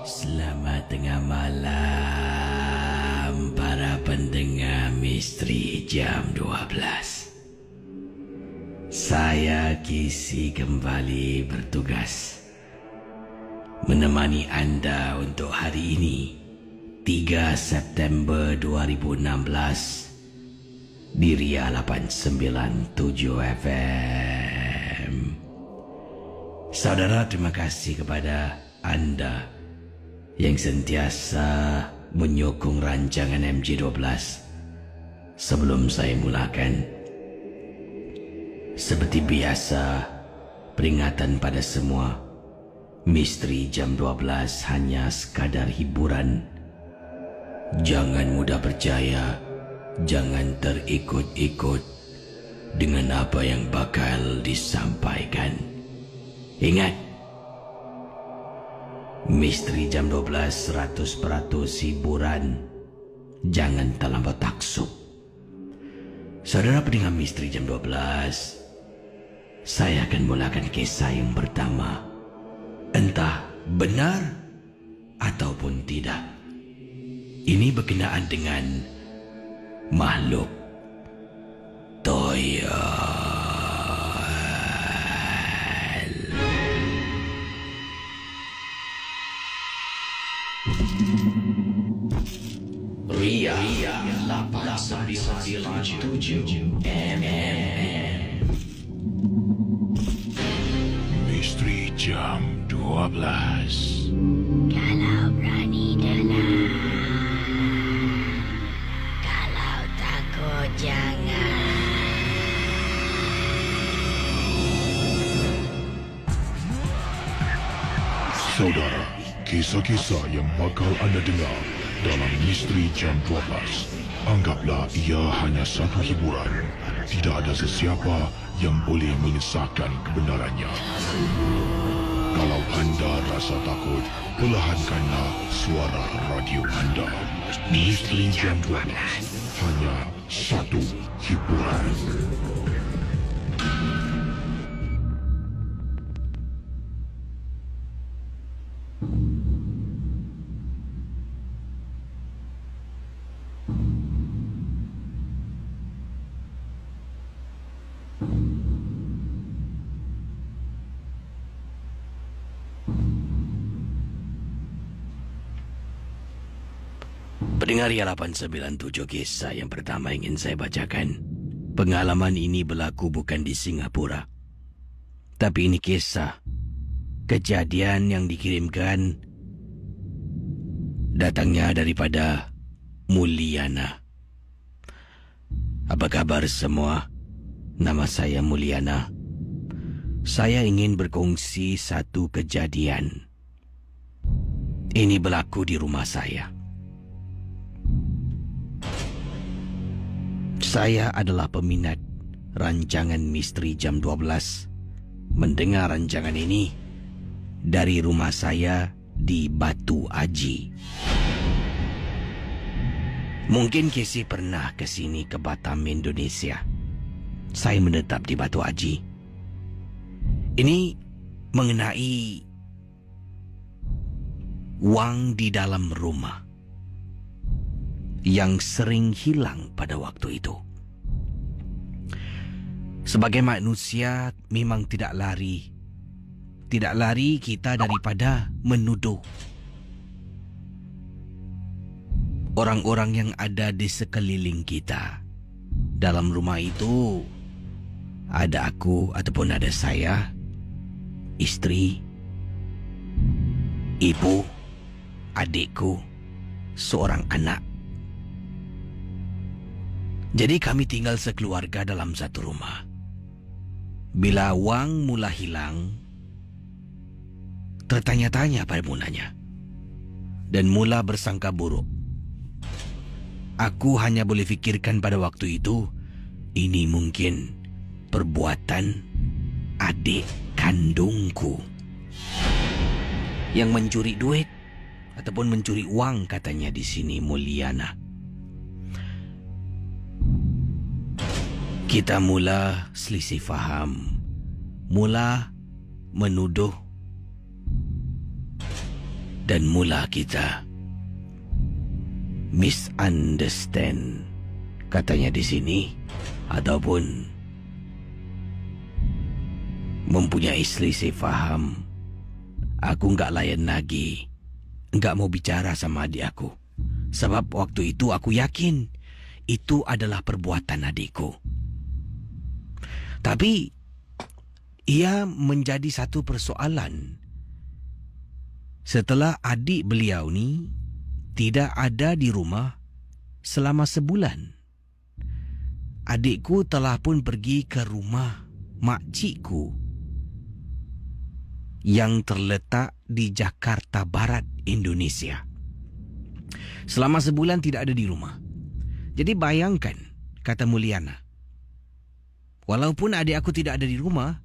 Selamat tengah malam para pendengar misteri jam 12. Saya Kisi kembali bertugas menemani anda untuk hari ini 3 September 2016 di Ria 897 FM. Saudara, terima kasih kepada anda yang sentiasa menyokong rancangan MJ12. Sebelum saya mulakan, seperti biasa, peringatan pada semua, misteri jam 12 hanya sekadar hiburan. Jangan mudah percaya, jangan terikut-ikut dengan apa yang bakal disampaikan. Ingat, misteri jam 12 100% hiburan. Jangan terlampau taksub. Saudara pendengar misteri jam 12, saya akan mulakan kisah yang pertama. Entah benar ataupun tidak, ini berkenaan dengan makhluk toyol. Ria 897 MM. Misteri jam 12. Kalau berani dalam, kalau takut jangan. Saudara, kisah-kisah yang bakal anda dengar dalam misteri jam 12, anggaplah ia hanya satu hiburan. Tidak ada sesiapa yang boleh mengesahkan kebenarannya. Kalau anda rasa takut, perlahankanlah suara radio anda. Misteri jam 12, hanya satu hiburan. Pendengar Ria 897, kisah yang pertama ingin saya bacakan. Pengalaman ini berlaku bukan di Singapura, tapi ini kisah kejadian yang dikirimkan datangnya daripada Mulyana. Apa kabar semua? Nama saya Mulyana. Saya ingin berkongsi satu kejadian. Ini berlaku di rumah saya. Saya adalah peminat rancangan misteri jam 12. Mendengar rancangan ini dari rumah saya di Batu Aji. Mungkin Kesi pernah ke sini, ke Batam, Indonesia. Saya menetap di Batu Aji. Ini mengenai wang di dalam rumah yang sering hilang pada waktu itu. Sebagai manusia memang tidak lari kita daripada menuduh orang-orang yang ada di sekeliling kita. Dalam rumah itu ada aku ataupun ada saya, istri, ibu, adikku, seorang anak. Jadi kami tinggal sekeluarga dalam satu rumah. Bila wang mula hilang, tertanya-tanya pada mulanya dan mula bersangka buruk. Aku hanya boleh fikirkan pada waktu itu, ini mungkin perbuatan adik kandungku yang mencuri duit ataupun mencuri uang, katanya di sini Mulyana. Kita mula selisih faham, mula menuduh Dan mula kita misunderstand, katanya di sini, ataupun mempunyai selisih faham. Aku enggak layan lagi, enggak mau bicara sama adik aku. Sebab waktu itu aku yakin itu adalah perbuatan adikku. Tapi ia menjadi satu persoalan setelah adik beliau ni tidak ada di rumah selama sebulan. Adikku telah pun pergi ke rumah makcikku yang terletak di Jakarta Barat, Indonesia. Selama sebulan tidak ada di rumah. Jadi bayangkan, kata Mulyana, walaupun adik aku tidak ada di rumah,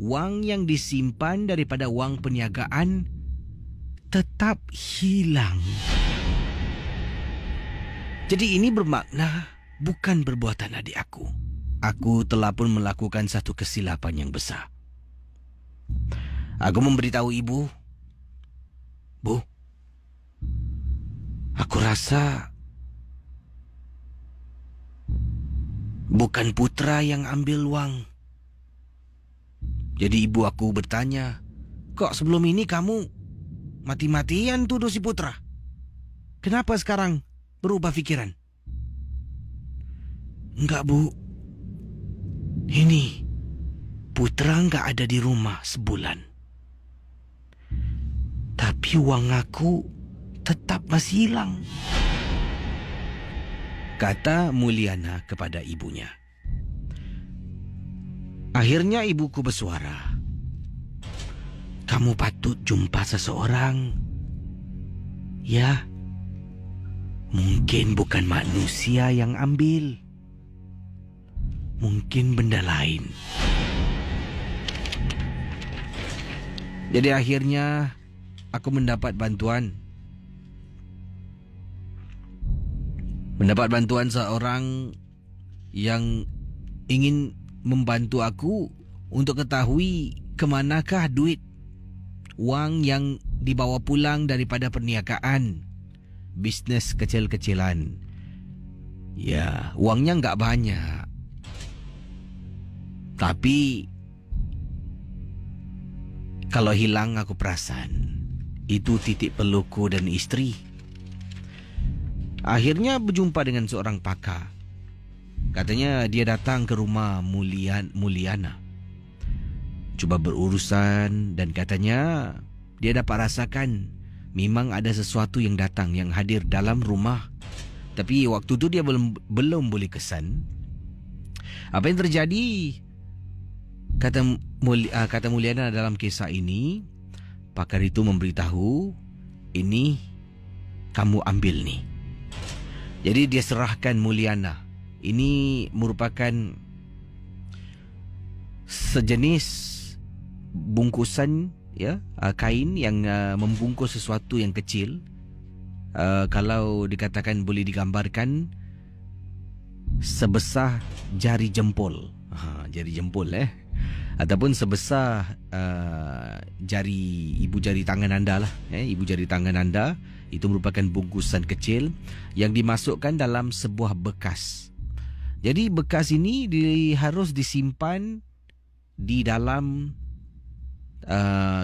wang yang disimpan daripada wang perniagaan tetap hilang. Jadi ini bermakna bukan perbuatan adik aku. Aku telah pun melakukan satu kesilapan yang besar. Aku memberitahu ibu, Bu, aku rasa bukan Putra yang ambil wang. Jadi ibu aku bertanya, kok sebelum ini kamu mati-matian tuduh si Putra? Kenapa sekarang berubah fikiran? Enggak, Bu. Ini Putra enggak ada di rumah sebulan. Tapi wang aku tetap masih hilang, kata Mulyana kepada ibunya. Akhirnya ibuku bersuara, kamu patut jumpa seseorang. Ya, mungkin bukan manusia yang ambil, mungkin benda lain. Jadi akhirnya aku mendapat bantuan. Mendapat bantuan seorang yang ingin membantu aku untuk ketahui kemanakah duit wang yang dibawa pulang daripada perniagaan bisnes kecil-kecilan. Ya, wangnya enggak banyak. Tapi kalau hilang aku perasan itu titik peluku dan isteri. Akhirnya berjumpa dengan seorang pakar. Katanya dia datang ke rumah Mulyana, cuba berurusan, dan katanya dia dapat rasakan memang ada sesuatu yang datang, yang hadir dalam rumah. Tapi waktu tu dia belum boleh kesan. Apa yang terjadi? Kata Mulyana dalam kisah ini, pakar itu memberitahu, ini kamu ambil ni. Jadi dia serahkan Mulyana. Ini merupakan sejenis bungkusan, ya, kain yang membungkus sesuatu yang kecil. Kalau dikatakan, boleh digambarkan sebesar jari jempol. Jari jempol ataupun sebesar ibu jari tangan anda lah. Ibu jari tangan anda. Itu merupakan bungkusan kecil yang dimasukkan dalam sebuah bekas. Jadi bekas ini harus disimpan di dalam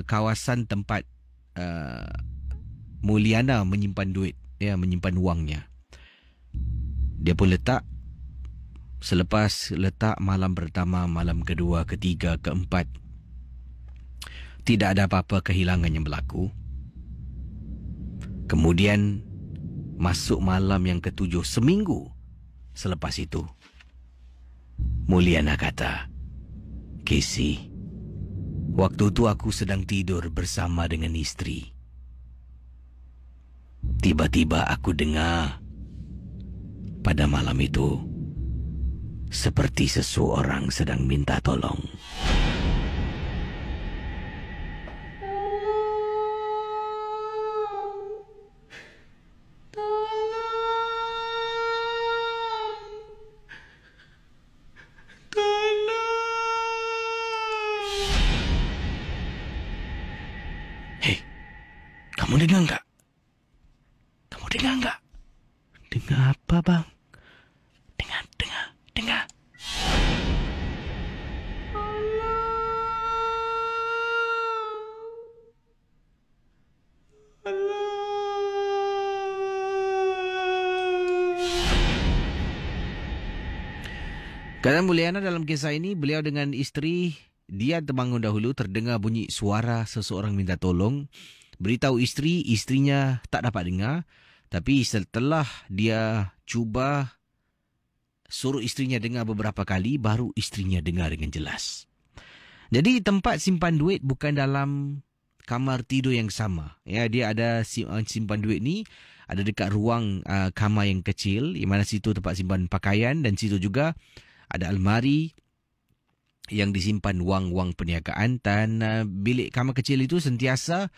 kawasan tempat Mulyana menyimpan duit, ya, menyimpan wangnya. Dia pun letak. Selepas letak malam pertama, malam kedua, ketiga, keempat, tidak ada apa-apa kehilangan yang berlaku. Kemudian masuk malam yang ketujuh, seminggu selepas itu, Mulyana kata, Casey, waktu itu aku sedang tidur bersama dengan isteri. Tiba-tiba aku dengar pada malam itu seperti seseorang sedang minta tolong. Kamu dengar enggak? Kamu dengar enggak? Dengar apa, bang? Dengar. Kata Mulyana dalam kisah ini, beliau dengan isteri, dia terbangun dahulu, terdengar bunyi suara seseorang minta tolong. Beritahu isteri, istrinya tak dapat dengar. Tapi setelah dia cuba suruh istrinya dengar beberapa kali, baru istrinya dengar dengan jelas. Jadi tempat simpan duit bukan dalam kamar tidur yang sama. Ya, dia ada simpan duit ni ada dekat ruang kamar yang kecil, di mana situ tempat simpan pakaian, dan situ juga ada almari yang disimpan wang-wang perniagaan, dan bilik kecil itu sentiasa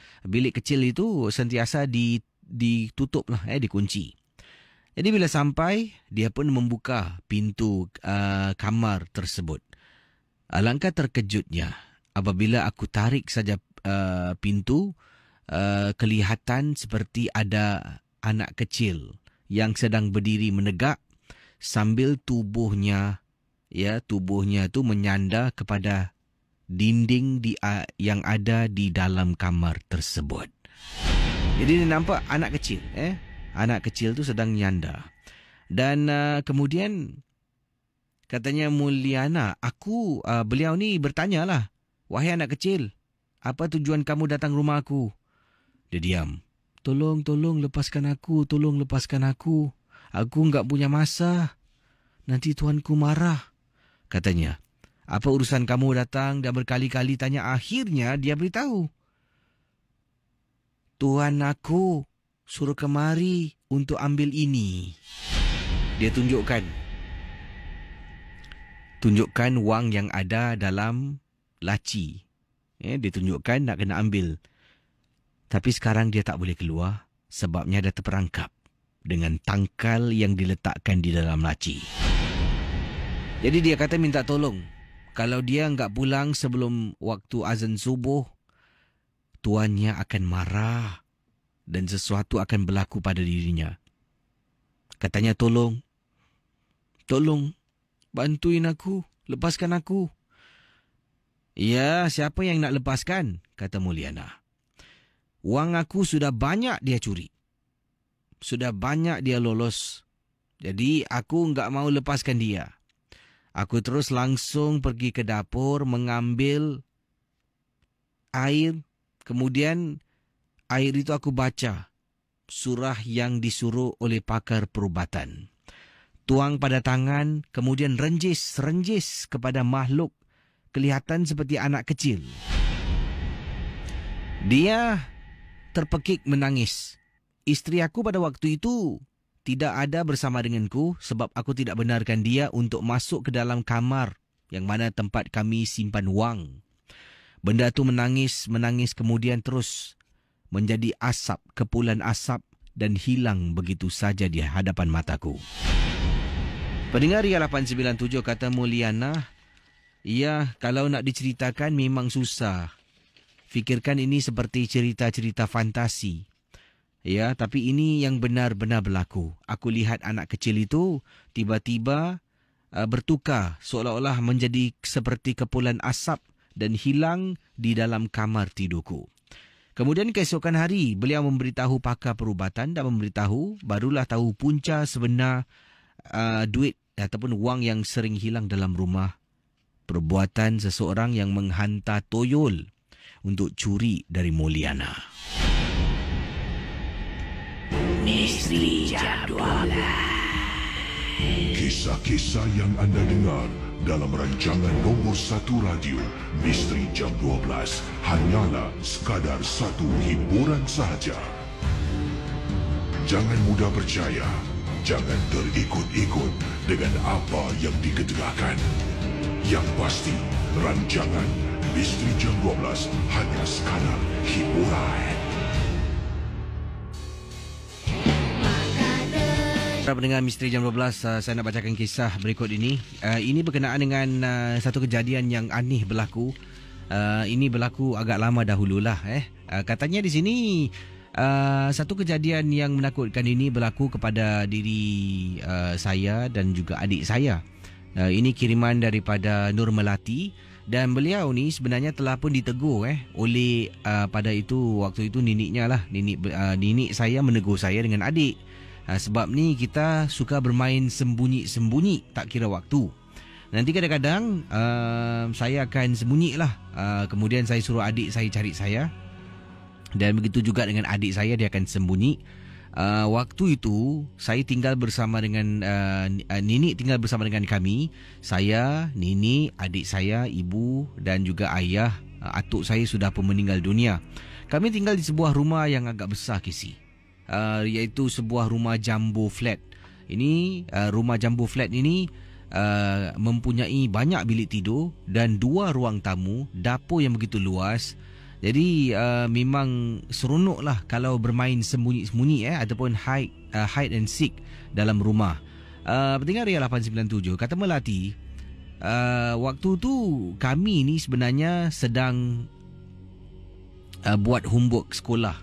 ditutup lah, dikunci. Jadi bila sampai, dia pun membuka pintu kamar tersebut. Alangkah terkejutnya apabila aku tarik saja pintu, kelihatan seperti ada anak kecil yang sedang berdiri menegak sambil tubuhnya tu menyandar kepada dinding yang ada di dalam kamar tersebut. Jadi dia nampak anak kecil, anak kecil tu sedang nyandar. Dan kemudian katanya Mulyana, beliau ni bertanyalah, "Wahai anak kecil, apa tujuan kamu datang rumah aku?" Dia diam. Tolong lepaskan aku, tolong lepaskan aku. Aku enggak punya masa. Nanti tuanku marah. Katanya, "Apa urusan kamu datang?" dan berkali-kali tanya. Akhirnya dia beritahu, "Tuan aku suruh kemari untuk ambil ini." Dia tunjukkan wang yang ada dalam laci. Dia tunjukkan nak kena ambil. Tapi sekarang dia tak boleh keluar sebabnya dah terperangkap dengan tangkal yang diletakkan di dalam laci. Jadi dia kata minta tolong. Kalau dia enggak pulang sebelum waktu azan subuh, tuannya akan marah dan sesuatu akan berlaku pada dirinya. Katanya, tolong, bantuin aku, lepaskan aku. Ya, siapa yang nak lepaskan? Kata Mulyana. Wang aku sudah banyak dia curi. Sudah banyak dia lolos. Jadi aku enggak mau lepaskan dia. Aku terus langsung pergi ke dapur mengambil air. Kemudian air itu aku baca surah yang disuruh oleh pakar perubatan. Tuang pada tangan, kemudian renjis kepada makhluk. Kelihatan seperti anak kecil. Dia terpekik menangis. Isteri aku pada waktu itu tidak ada bersama denganku sebab aku tidak benarkan dia untuk masuk ke dalam kamar yang mana tempat kami simpan wang. Benda tu menangis kemudian terus menjadi asap, kepulan asap dan hilang begitu saja di hadapan mataku. Pendengar Ria 897 kata Mulyana, ya, kalau nak diceritakan memang susah. Fikirkan ini seperti cerita-cerita fantasi. Ya, tapi ini yang benar-benar berlaku. Aku lihat anak kecil itu tiba-tiba bertukar seolah-olah menjadi seperti kepulan asap dan hilang di dalam kamar tidurku. Kemudian keesokan hari, beliau memberitahu pakar perubatan dan memberitahu barulah tahu punca sebenar duit ataupun wang yang sering hilang dalam rumah. Perbuatan seseorang yang menghantar toyol untuk curi dari Mulyana. Misteri Jam 12. Kisah-kisah yang anda dengar dalam rancangan nombor 1 radio Misteri Jam 12 hanyalah sekadar satu hiburan sahaja. Jangan mudah percaya, jangan terikut-ikut dengan apa yang dikedengarkan. Yang pasti, rancangan Misteri Jam 12 hanya sekadar hiburan. Para pendengar Misteri Jam 12, saya nak bacakan kisah berikut ini. Ini berkenaan dengan satu kejadian yang aneh berlaku. Ini berlaku agak lama dahululah. Katanya di sini Satu kejadian yang menakutkan ini berlaku kepada diri saya dan juga adik saya. Ini kiriman daripada Nur Melati, dan beliau ni sebenarnya telah pun ditegur oleh pada itu waktu itu nenek saya menegur saya dengan adik. Sebab ni kita suka bermain sembunyi-sembunyi tak kira waktu. Nanti kadang-kadang saya akan sembunyilah. Kemudian saya suruh adik saya cari saya. Dan begitu juga dengan adik saya, dia akan sembunyi. Waktu itu saya tinggal bersama dengan nenek tinggal bersama dengan kami. Saya, nenek, adik saya, ibu dan juga ayah. Atuk saya sudah pun meninggal dunia. Kami tinggal di sebuah rumah yang agak besar, Casey. Iaitu sebuah rumah jumbo flat. Ini rumah jumbo flat ini mempunyai banyak bilik tidur dan 2 ruang tamu, dapur yang begitu luas. Jadi memang seronoklah kalau bermain sembunyi-sembunyi ataupun hide and seek dalam rumah. Pendengar Ria 897, kata Melati, waktu tu kami ni sebenarnya sedang buat homework sekolah.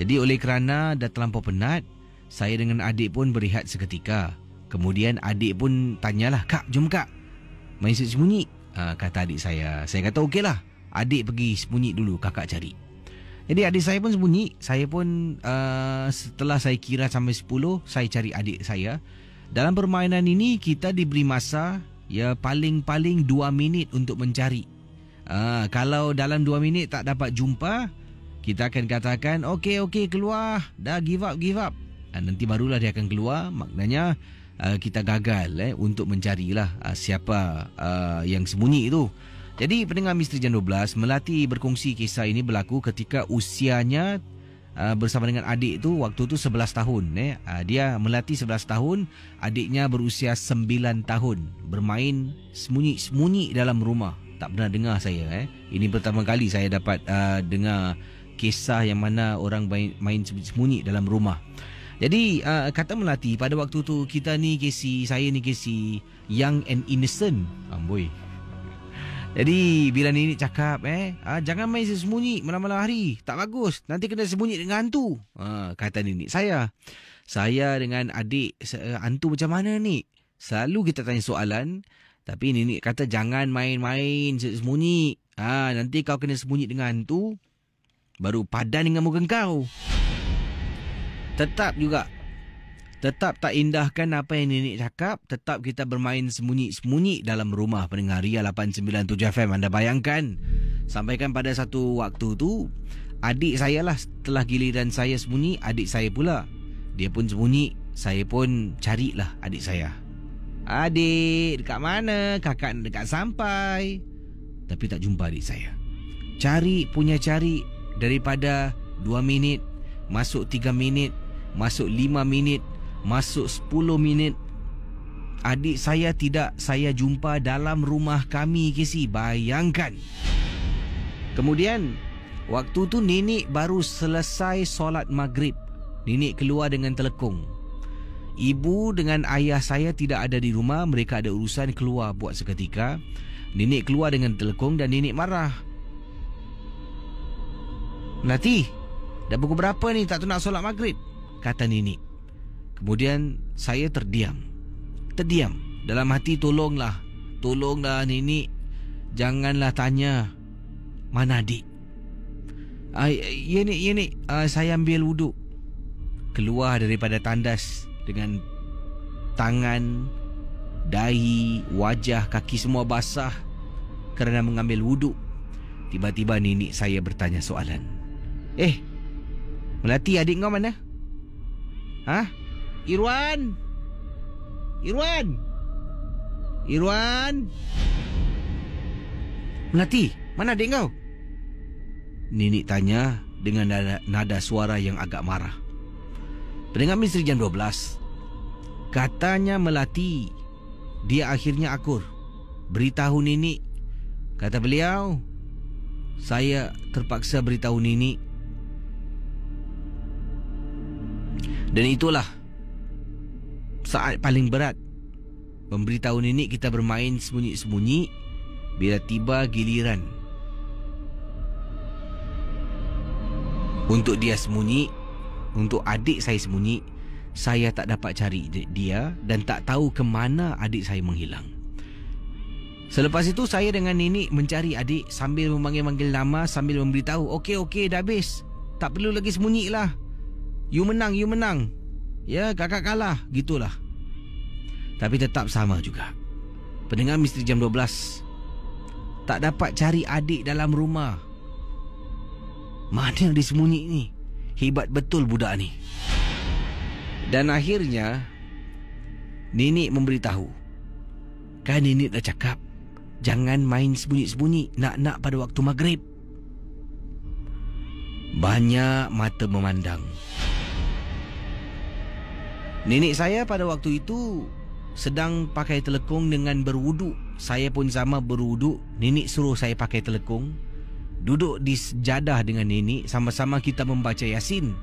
Jadi oleh kerana dah terlampau penat, saya dengan adik pun berehat seketika. Kemudian adik pun tanyalah, "Kak, jom kak, main sembunyi." Kata adik saya. Saya kata okeylah. Adik pergi sembunyi dulu, kakak cari. Jadi adik saya pun sembunyi. Saya pun setelah saya kira sampai 10, saya cari adik saya. Dalam permainan ini kita diberi masa paling-paling 2 minit untuk mencari. Kalau dalam 2 minit tak dapat jumpa, kita akan katakan okey keluar, dah give up. Nanti barulah dia akan keluar. Maknanya kita gagal untuk mencarilah siapa yang sembunyi itu. Jadi pendengar Misteri Jam 12, Melati berkongsi kisah ini berlaku ketika usianya bersama dengan adik tu waktu tu 11 tahun. Dia Melati 11 tahun, adiknya berusia 9 tahun. Bermain sembunyi-sembunyi dalam rumah. Tak pernah dengar saya. Ini pertama kali saya dapat dengar kisah yang mana orang main sembunyi dalam rumah. Jadi kata Melati, pada waktu tu kita ni Casey, saya ni Casey, young and innocent. Amboi. Jadi bila nenek cakap jangan main sembunyi malam-malam hari, tak bagus, nanti kena sembunyi dengan hantu. Kata nenek saya dengan adik, hantu macam mana ni? Selalu kita tanya soalan, tapi nenek kata jangan main-main sembunyi. Nanti kau kena sembunyi dengan hantu, baru padan dengan muka kau. Tetap tak indahkan apa yang nenek cakap. Tetap kita bermain sembunyi-sembunyi dalam rumah. Pendengar Ria 897 FM, anda bayangkan, sampaikan pada satu waktu tu adik saya lah, setelah giliran saya sembunyi, adik saya pula, dia pun sembunyi. Saya pun carilah adik saya. "Adik, dekat mana? Kakak dekat sampai." Tapi tak jumpa adik saya. Cari daripada 2 minit, masuk 3 minit, masuk 5 minit, masuk 10 minit. Adik saya tidak saya jumpa dalam rumah kami, Casey. Bayangkan. Kemudian waktu tu nenek baru selesai solat maghrib. Nenek keluar dengan telekung. Ibu dengan ayah saya tidak ada di rumah. Mereka ada urusan keluar buat seketika. Nenek keluar dengan telekung dan nenek marah. "Melati, dah pukul berapa ni tak tu nak solat maghrib?" kata nenek. Kemudian saya terdiam. Dalam hati, tolonglah nenek, janganlah tanya mana adik. Ya nek, saya ambil wuduk. Keluar daripada tandas dengan tangan, dahi, wajah, kaki semua basah kerana mengambil wuduk. Tiba-tiba nenek saya bertanya soalan. Melati, adik kau mana? Irwan. Melati, mana adik kau? Nenek tanya dengan nada suara yang agak marah. Pendengar Misteri Jam 12, katanya Melati, dia akhirnya akur. Beritahu nenek. Kata beliau, saya terpaksa beritahu nenek. Dan itulah saat paling berat, memberitahu nenek kita bermain sembunyi-sembunyi. Bila tiba giliran Untuk dia sembunyi, untuk adik saya sembunyi, saya tak dapat cari dia dan tak tahu ke mana adik saya menghilang. Selepas itu saya dengan nenek mencari adik sambil memanggil-manggil nama, sambil memberitahu, okey, dah habis. Tak perlu lagi sembunyi lah. You menang. Ya, kakak kalah. Gitulah. Tapi tetap sama juga. Pendengar Misteri Jam 12, tak dapat cari adik dalam rumah. Mana dia sembunyi ni? Hebat betul budak ni. Dan akhirnya nenek memberitahu, kan nenek dah cakap jangan main sembunyi-sembunyi nak pada waktu maghrib. Banyak mata memandang. Nenek saya pada waktu itu sedang pakai telekung dengan berwuduk. Saya pun sama berwuduk. Nenek suruh saya pakai telekung. Duduk di sejadah dengan nenek, sama-sama kita membaca Yasin.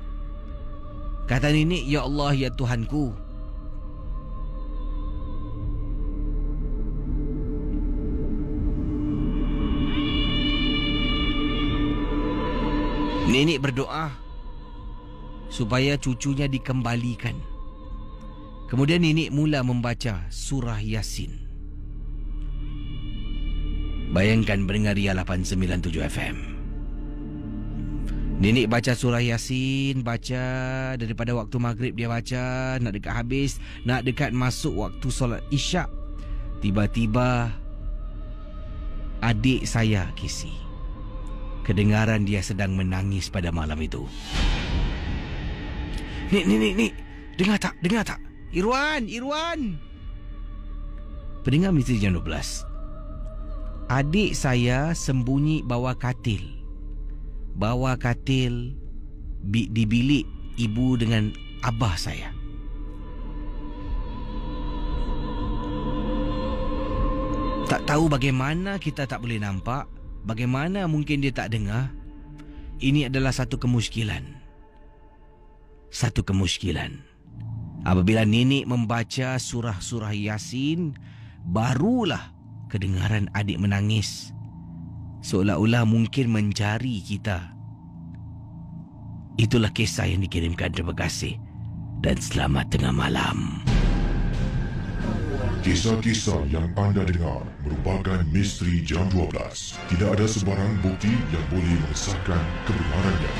Kata nenek, ya Allah, ya Tuhanku, nenek berdoa supaya cucunya dikembalikan. Kemudian nenek mula membaca surah Yasin. Bayangkan pendengar Ria 897 FM. Nenek baca surah Yasin, baca daripada waktu maghrib dia baca, nak dekat habis, nak dekat masuk waktu solat Isyak. Tiba-tiba adik saya, Casey, kedengaran dia sedang menangis pada malam itu. Nik, dengar tak? Irwan. Pendengar Misteri Jam 12. Adik saya sembunyi bawah katil di bilik ibu dengan abah saya. Tak tahu bagaimana kita tak boleh nampak, bagaimana mungkin dia tak dengar. Ini adalah satu kemuskilan. Apabila nenek membaca surah-surah Yasin, barulah kedengaran adik menangis, seolah-olah mungkin mencari kita. Itulah kisah yang dikirimkan. Terima kasih dan selamat tengah malam. Kisah-kisah yang anda dengar merupakan Misteri Jam 12. Tidak ada sebarang bukti yang boleh mengesahkan kebenarannya.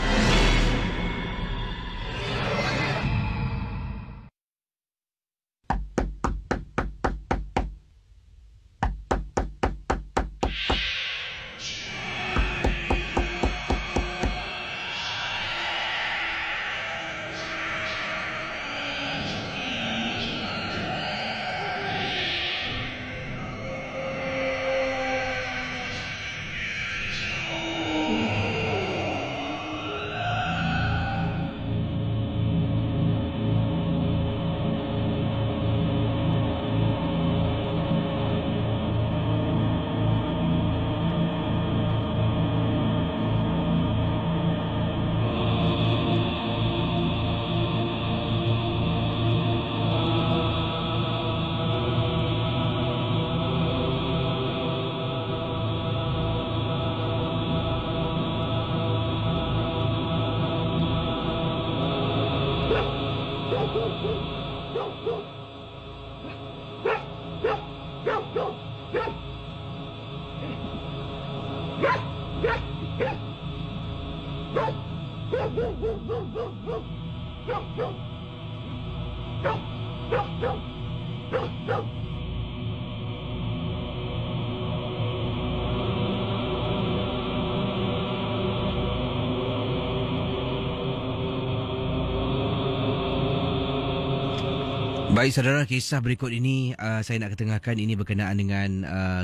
Baik saudara, kisah berikut ini saya nak ketengahkan. Ini berkenaan dengan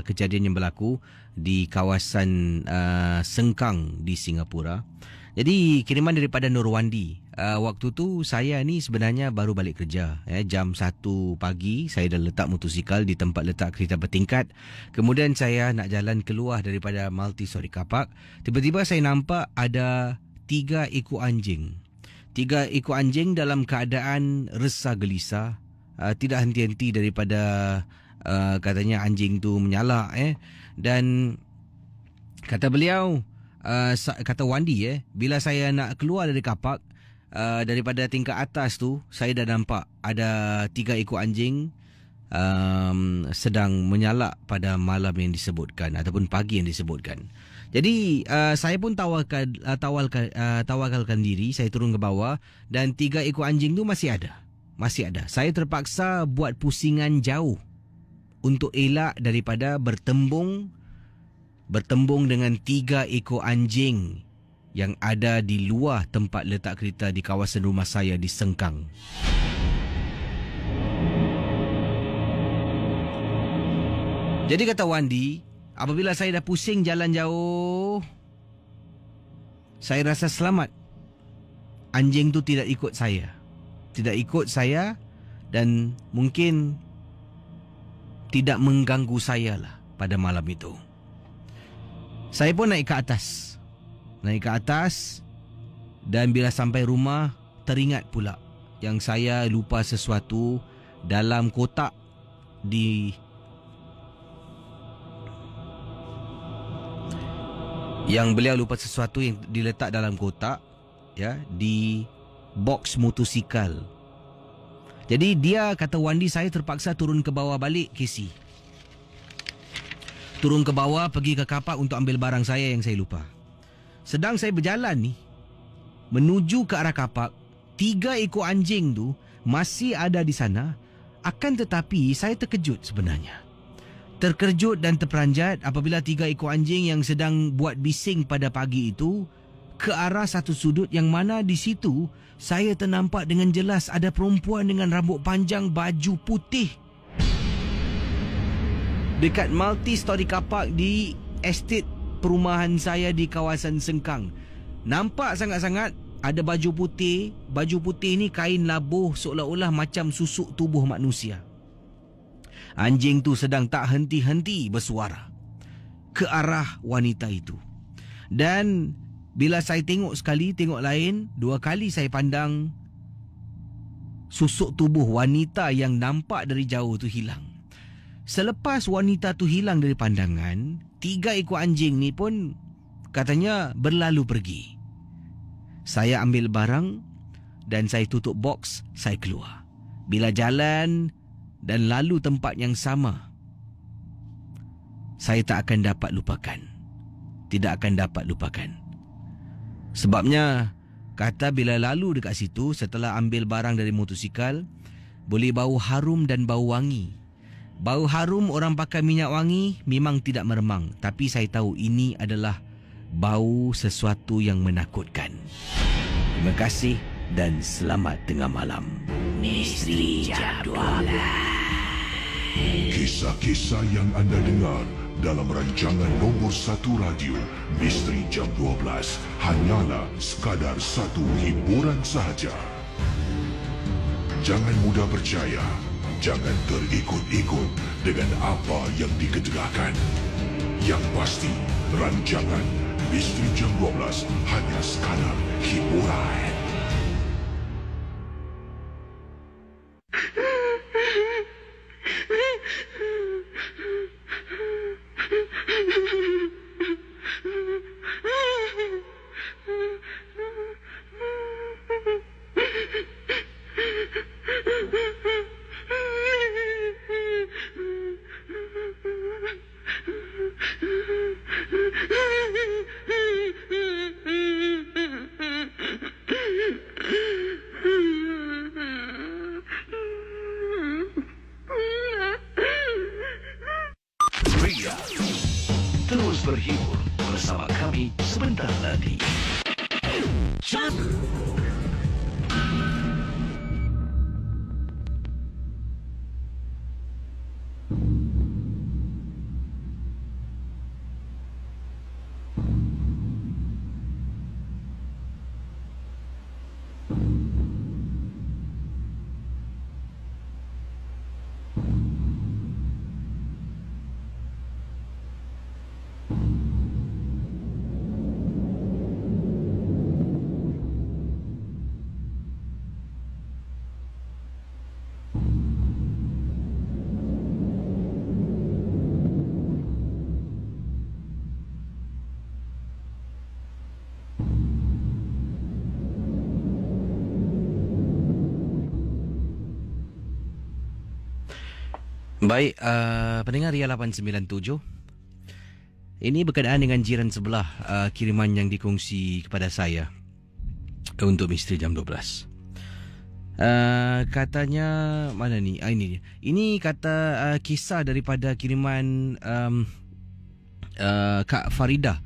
kejadian yang berlaku di kawasan Sengkang di Singapura. Jadi kiriman daripada Nurwandi. Waktu tu saya ni sebenarnya baru balik kerja. Jam 1 pagi saya dah letak motosikal di tempat letak kereta bertingkat. Kemudian saya nak jalan keluar daripada multi-story car park. Tiba-tiba saya nampak ada 3 ekor anjing. 3 ekor anjing dalam keadaan resah gelisah. Tidak henti-henti daripada katanya anjing tu menyalak. Dan kata beliau, kata Wandi bila saya nak keluar dari kapak, daripada tingkat atas tu, saya dah nampak ada 3 ekor anjing sedang menyalak pada malam yang disebutkan ataupun pagi yang disebutkan. Jadi saya pun tawakalkan diri, saya turun ke bawah dan 3 ekor anjing tu masih ada. Saya terpaksa buat pusingan jauh untuk elak daripada bertembung dengan 3 ekor anjing yang ada di luar tempat letak kereta di kawasan rumah saya di Sengkang. Jadi kata Wandi, apabila saya dah pusing jalan jauh, saya rasa selamat. Anjing tu tidak ikut saya. Dan mungkin tidak mengganggu saya lah pada malam itu. Saya pun naik ke atas dan bila sampai rumah teringat pula yang saya lupa sesuatu dalam kotak yang beliau lupa sesuatu yang diletak dalam kotak di box motosikal. Jadi dia kata Wandi, saya terpaksa turun ke bawah balik Casey. Turun ke bawah pergi ke kapak untuk ambil barang saya yang saya lupa. Sedang saya berjalan ni menuju ke arah kapak, 3 ekor anjing tu masih ada di sana. Akan tetapi saya terkejut sebenarnya. Terkejut dan terperanjat apabila 3 ekor anjing yang sedang buat bising pada pagi itu ke arah satu sudut yang mana di situ saya ternampak dengan jelas ada perempuan dengan rambut panjang baju putih dekat multi-story kapak di estate perumahan saya di kawasan Sengkang. Nampak sangat-sangat ada baju putih. Baju putih ni kain labuh seolah-olah macam susuk tubuh manusia. Anjing tu sedang tak henti-henti bersuara ke arah wanita itu. Dan bila saya tengok sekali, tengok lain, 2 kali saya pandang, susuk tubuh wanita yang nampak dari jauh tu hilang. Selepas wanita tu hilang dari pandangan, 3 ekor anjing ni pun katanya berlalu pergi. Saya ambil barang dan saya tutup box, saya keluar. Bila jalan dan lalu tempat yang sama, saya tak akan dapat lupakan. Tidak akan dapat lupakan. Sebabnya, kata bila lalu dekat situ, setelah ambil barang dari motosikal, boleh bau harum dan bau wangi. Bau harum orang pakai minyak wangi memang tidak meremang. Tapi saya tahu ini adalah bau sesuatu yang menakutkan. Terima kasih dan selamat tengah malam. Misteri Jam 12. Kisah-kisah yang anda dengar dalam rancangan nombor 1 radio Misteri Jam 12 hanyalah sekadar satu hiburan sahaja. Jangan mudah percaya, jangan terikut-ikut dengan apa yang dikedengarkan. Yang pasti, rancangan Misteri Jam 12 hanya sekadar hiburan. Baik, pendengar Ria 897. Ini berkenaan dengan jiran sebelah, kiriman yang dikongsi kepada saya untuk misteri jam 12. Katanya mana ni? Ini dia. Ini kata kisah daripada kiriman Kak Farida.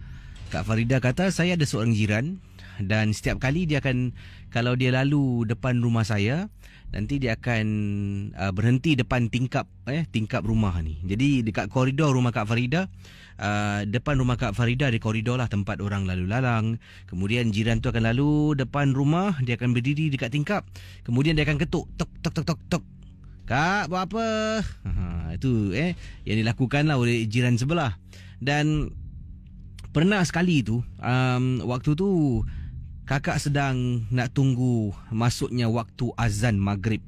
Kak Farida kata, saya ada seorang jiran dan setiap kali dia akan, kalau dia lalu depan rumah saya, nanti dia akan berhenti depan tingkap rumah ni. Jadi dekat koridor rumah Kak Farida, depan rumah Kak Farida ada koridor lah, tempat orang lalu lalang. Kemudian jiran tu akan lalu depan rumah, dia akan berdiri dekat tingkap. Kemudian dia akan ketuk, tok tok tok tok tok. Kak, buat apa? Itu yang dilakukan lah oleh jiran sebelah. Dan pernah sekali tu, waktu tu kakak sedang nak tunggu masuknya waktu azan maghrib.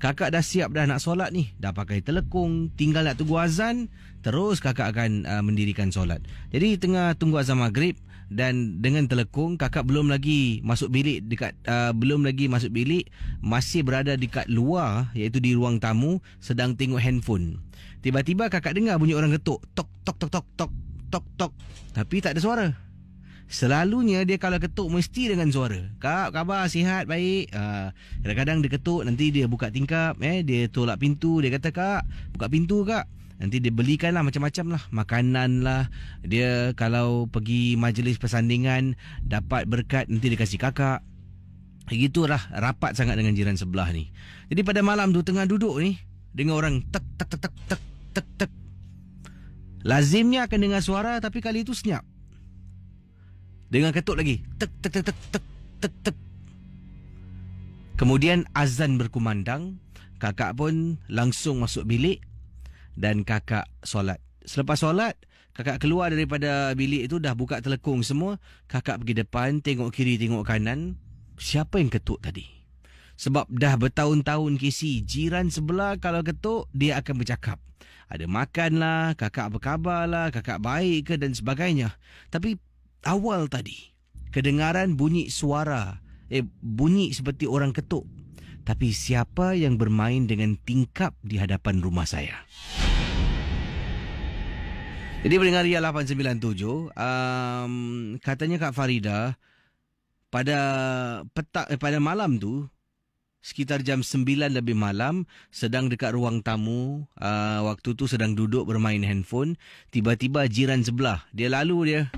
Kakak dah siap dah nak solat ni, dah pakai telekung, tinggal nak tunggu azan, terus kakak akan mendirikan solat. Jadi tengah tunggu azan maghrib dan dengan telekung, kakak belum lagi masuk bilik, masih berada dekat luar, iaitu di ruang tamu, sedang tengok handphone. Tiba-tiba kakak dengar bunyi orang ketuk, tok tok tok tok tok tok tok, tapi tak ada suara. Selalunya dia kalau ketuk mesti dengan suara. Kak, khabar, sihat, baik. Kadang-kadang dia ketuk, nanti dia buka tingkap, dia tolak pintu, dia kata, Kak, buka pintu, Kak. Nanti dia belikan lah macam-macam lah, makanan lah. Dia kalau pergi majlis persandingan dapat berkat, nanti dia kasih kakak. Gitulah, rapat sangat dengan jiran sebelah ni. Jadi pada malam tu tengah duduk ni, dengar orang tek tek tek tek tek tek tek. Lazimnya akan dengar suara, tapi kali itu senyap. Dengar ketuk lagi, tek tek tek tek tek tek tek. Kemudian azan berkumandang, kakak pun langsung masuk bilik dan kakak solat. Selepas solat, kakak keluar daripada bilik itu, dah buka telekung semua. Kakak pergi depan, tengok kiri, tengok kanan. Siapa yang ketuk tadi? Sebab dah bertahun-tahun kisi, jiran sebelah kalau ketuk, dia akan bercakap. Ada makan lah, kakak apa khabar lah, kakak baik ke dan sebagainya. Tapi awal tadi, kedengaran bunyi suara, bunyi seperti orang ketuk. Tapi siapa yang bermain dengan tingkap di hadapan rumah saya? Jadi pendengar Ria 897, katanya Kak Farida, pada malam tu, sekitar jam 9 lebih malam, sedang dekat ruang tamu, waktu tu sedang duduk bermain handphone, tiba-tiba jiran sebelah, dia lalu dia.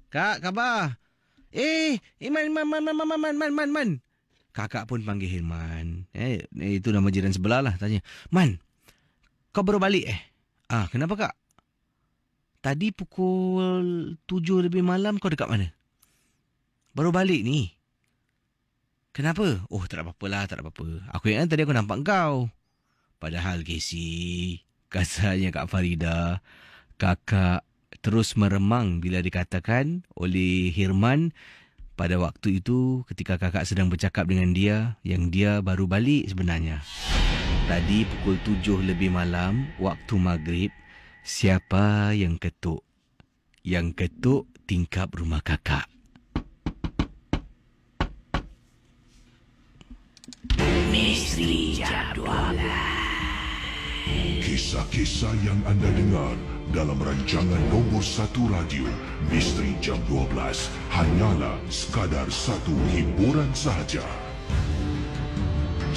Kak, khabar? Man. Kakak pun panggil Hirman. Itu nama jiran sebelah lah, tanya. Man, kau baru balik kenapa kak? Tadi pukul 7 lebih malam kau dekat mana? Baru balik ni. Kenapa? Oh, tak ada apa-apa lah, tak ada apa-apa. Aku ingat tadi aku nampak kau. Padahal Casey, kasarnya Kak Farida, kakak terus meremang bila dikatakan oleh Hirman pada waktu itu ketika kakak sedang bercakap dengan dia yang dia baru balik sebenarnya. Tadi pukul 7 lebih malam waktu maghrib, siapa yang ketuk? Yang ketuk tingkap rumah kakak. Misteri Jam 12. Kisah-kisah yang anda dengar dalam rancangan nombor 1 radio Misteri Jam 12 hanyalah sekadar satu hiburan sahaja.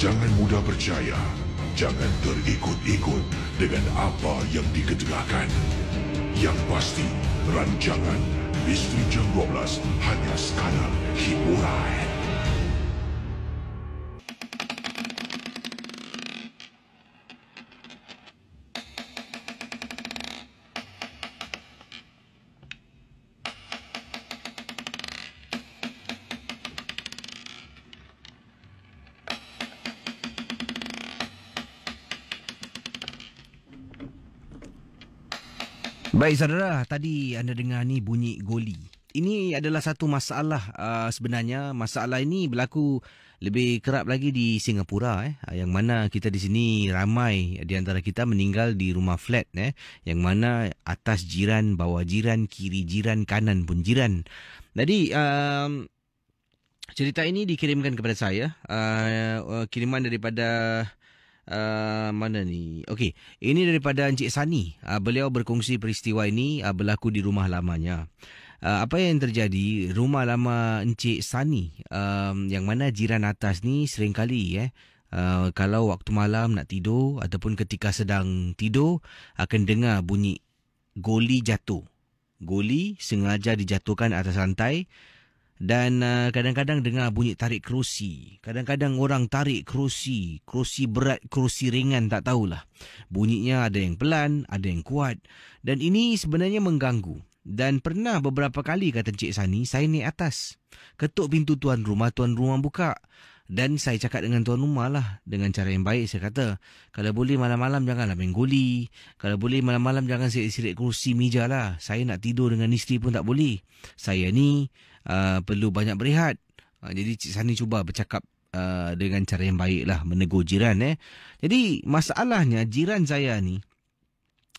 Jangan mudah percaya, jangan terikut-ikut dengan apa yang dikedengarkan. Yang pasti, rancangan Misteri Jam 12 hanya sekadar hiburan. Baik saudara, tadi anda dengar ni bunyi goli. Ini adalah satu masalah sebenarnya. Masalah ini berlaku lebih kerap lagi di Singapura yang mana kita di sini ramai di antara kita meninggal di rumah flat yang mana atas jiran, bawah jiran, kiri jiran, kanan pun jiran. Jadi cerita ini dikirimkan kepada saya, kiriman daripada Mana ni? Okey, ini daripada Encik Sani. Beliau berkongsi peristiwa ini berlaku di rumah lamanya. Apa yang terjadi, rumah lama Encik Sani, yang mana jiran atas ni seringkali kalau waktu malam nak tidur ataupun ketika sedang tidur akan dengar bunyi goli jatuh. Goli sengaja dijatuhkan atas lantai. Dan kadang-kadang dengar bunyi tarik kerusi. Kadang-kadang orang tarik kerusi. Kerusi berat, kerusi ringan, tak tahulah. Bunyinya ada yang pelan, ada yang kuat. Dan ini sebenarnya mengganggu. Dan pernah beberapa kali, kata Encik Sani, saya naik atas. Ketuk pintu tuan rumah buka. Dan saya cakap dengan tuan rumah lah. Dengan cara yang baik, saya kata, kalau boleh malam-malam janganlah main goli. Kalau boleh malam-malam jangan sirik-sirik kerusi meja lah. Saya nak tidur dengan isteri pun tak boleh. Saya ni perlu banyak berehat. Jadi Cik Sani cuba bercakap dengan cara yang baik lah, menegur jiran. Jadi masalahnya jiran saya ni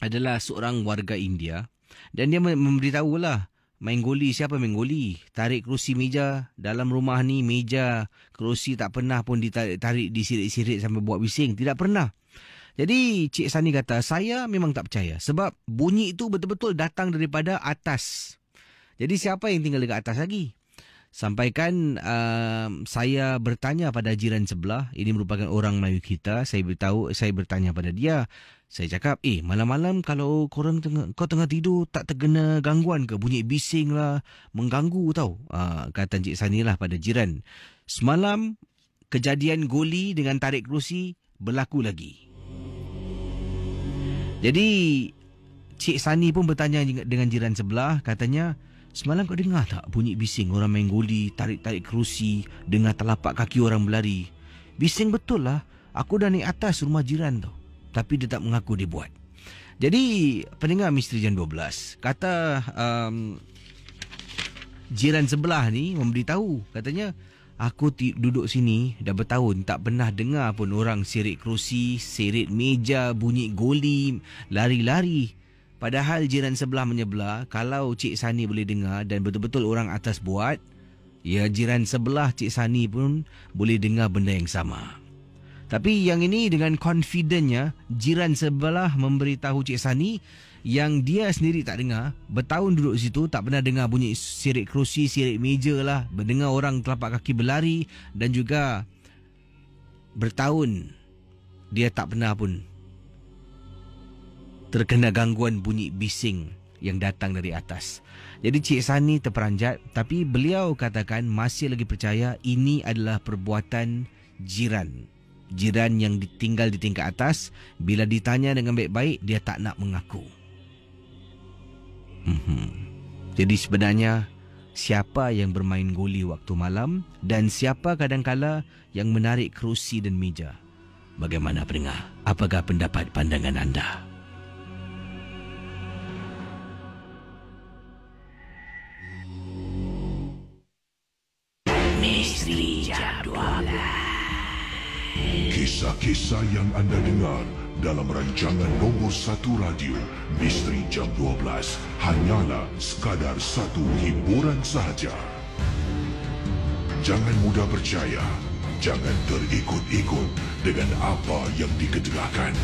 adalah seorang warga India. Dan dia memberitahu lah, main goli, siapa main goli? Tarik kerusi meja. Dalam rumah ni meja, kerusi tak pernah pun ditarik, disirik-sirik sampai buat bising. Tidak pernah. Jadi Cik Sani kata, saya memang tak percaya. Sebab bunyi itu betul-betul datang daripada atas. Jadi siapa yang tinggal dekat atas lagi? Sampaikan saya bertanya pada jiran sebelah. Ini merupakan orang Melayu kita. Saya bertanya pada dia. Saya cakap, malam-malam kalau kau tengah tidur, tak terkena gangguan ke? Bunyi bising lah, mengganggu tau. Kata Encik Sani lah pada jiran. Semalam, kejadian goli dengan tarik kerusi berlaku lagi. Jadi, Cik Sani pun bertanya dengan jiran sebelah. Katanya, semalam kau dengar tak bunyi bising orang main goli, tarik-tarik kerusi, dengar telapak kaki orang berlari? Bising betul lah. Aku dah naik atas rumah jiran tau. Tapi dia tak mengaku dia buat. Jadi, pendengar Misteri Jam 12, kata jiran sebelah ni memberitahu. Katanya, aku duduk sini dah bertahun, tak pernah dengar pun orang sirik kerusi, sirik meja, bunyi goli, lari-lari. Padahal jiran sebelah menyebelah, kalau Cik Sani boleh dengar dan betul-betul orang atas buat, ya jiran sebelah Cik Sani pun boleh dengar benda yang sama. Tapi yang ini dengan confidentnya, jiran sebelah memberitahu Cik Sani yang dia sendiri tak dengar. Bertahun duduk situ, tak pernah dengar bunyi sirik kerusi, sirik meja lah. Mendengar orang telapak kaki berlari dan juga bertahun dia tak pernah pun terkena gangguan bunyi bising yang datang dari atas. Jadi Cik Sani terperanjat, tapi beliau katakan masih lagi percaya ini adalah perbuatan jiran. Jiran yang tinggal di tingkat atas, bila ditanya dengan baik-baik, dia tak nak mengaku. Jadi sebenarnya, siapa yang bermain goli waktu malam dan siapa kadangkala yang menarik kerusi dan meja? Bagaimana pendengar? Apakah pendapat pandangan anda? Misteri Jam 12. Kisah-kisah yang anda dengar dalam rancangan nombor 1 radio Misteri Jam 12 hanyalah sekadar satu hiburan sahaja. Jangan mudah percaya, jangan terikut-ikut dengan apa yang dikedengarkan.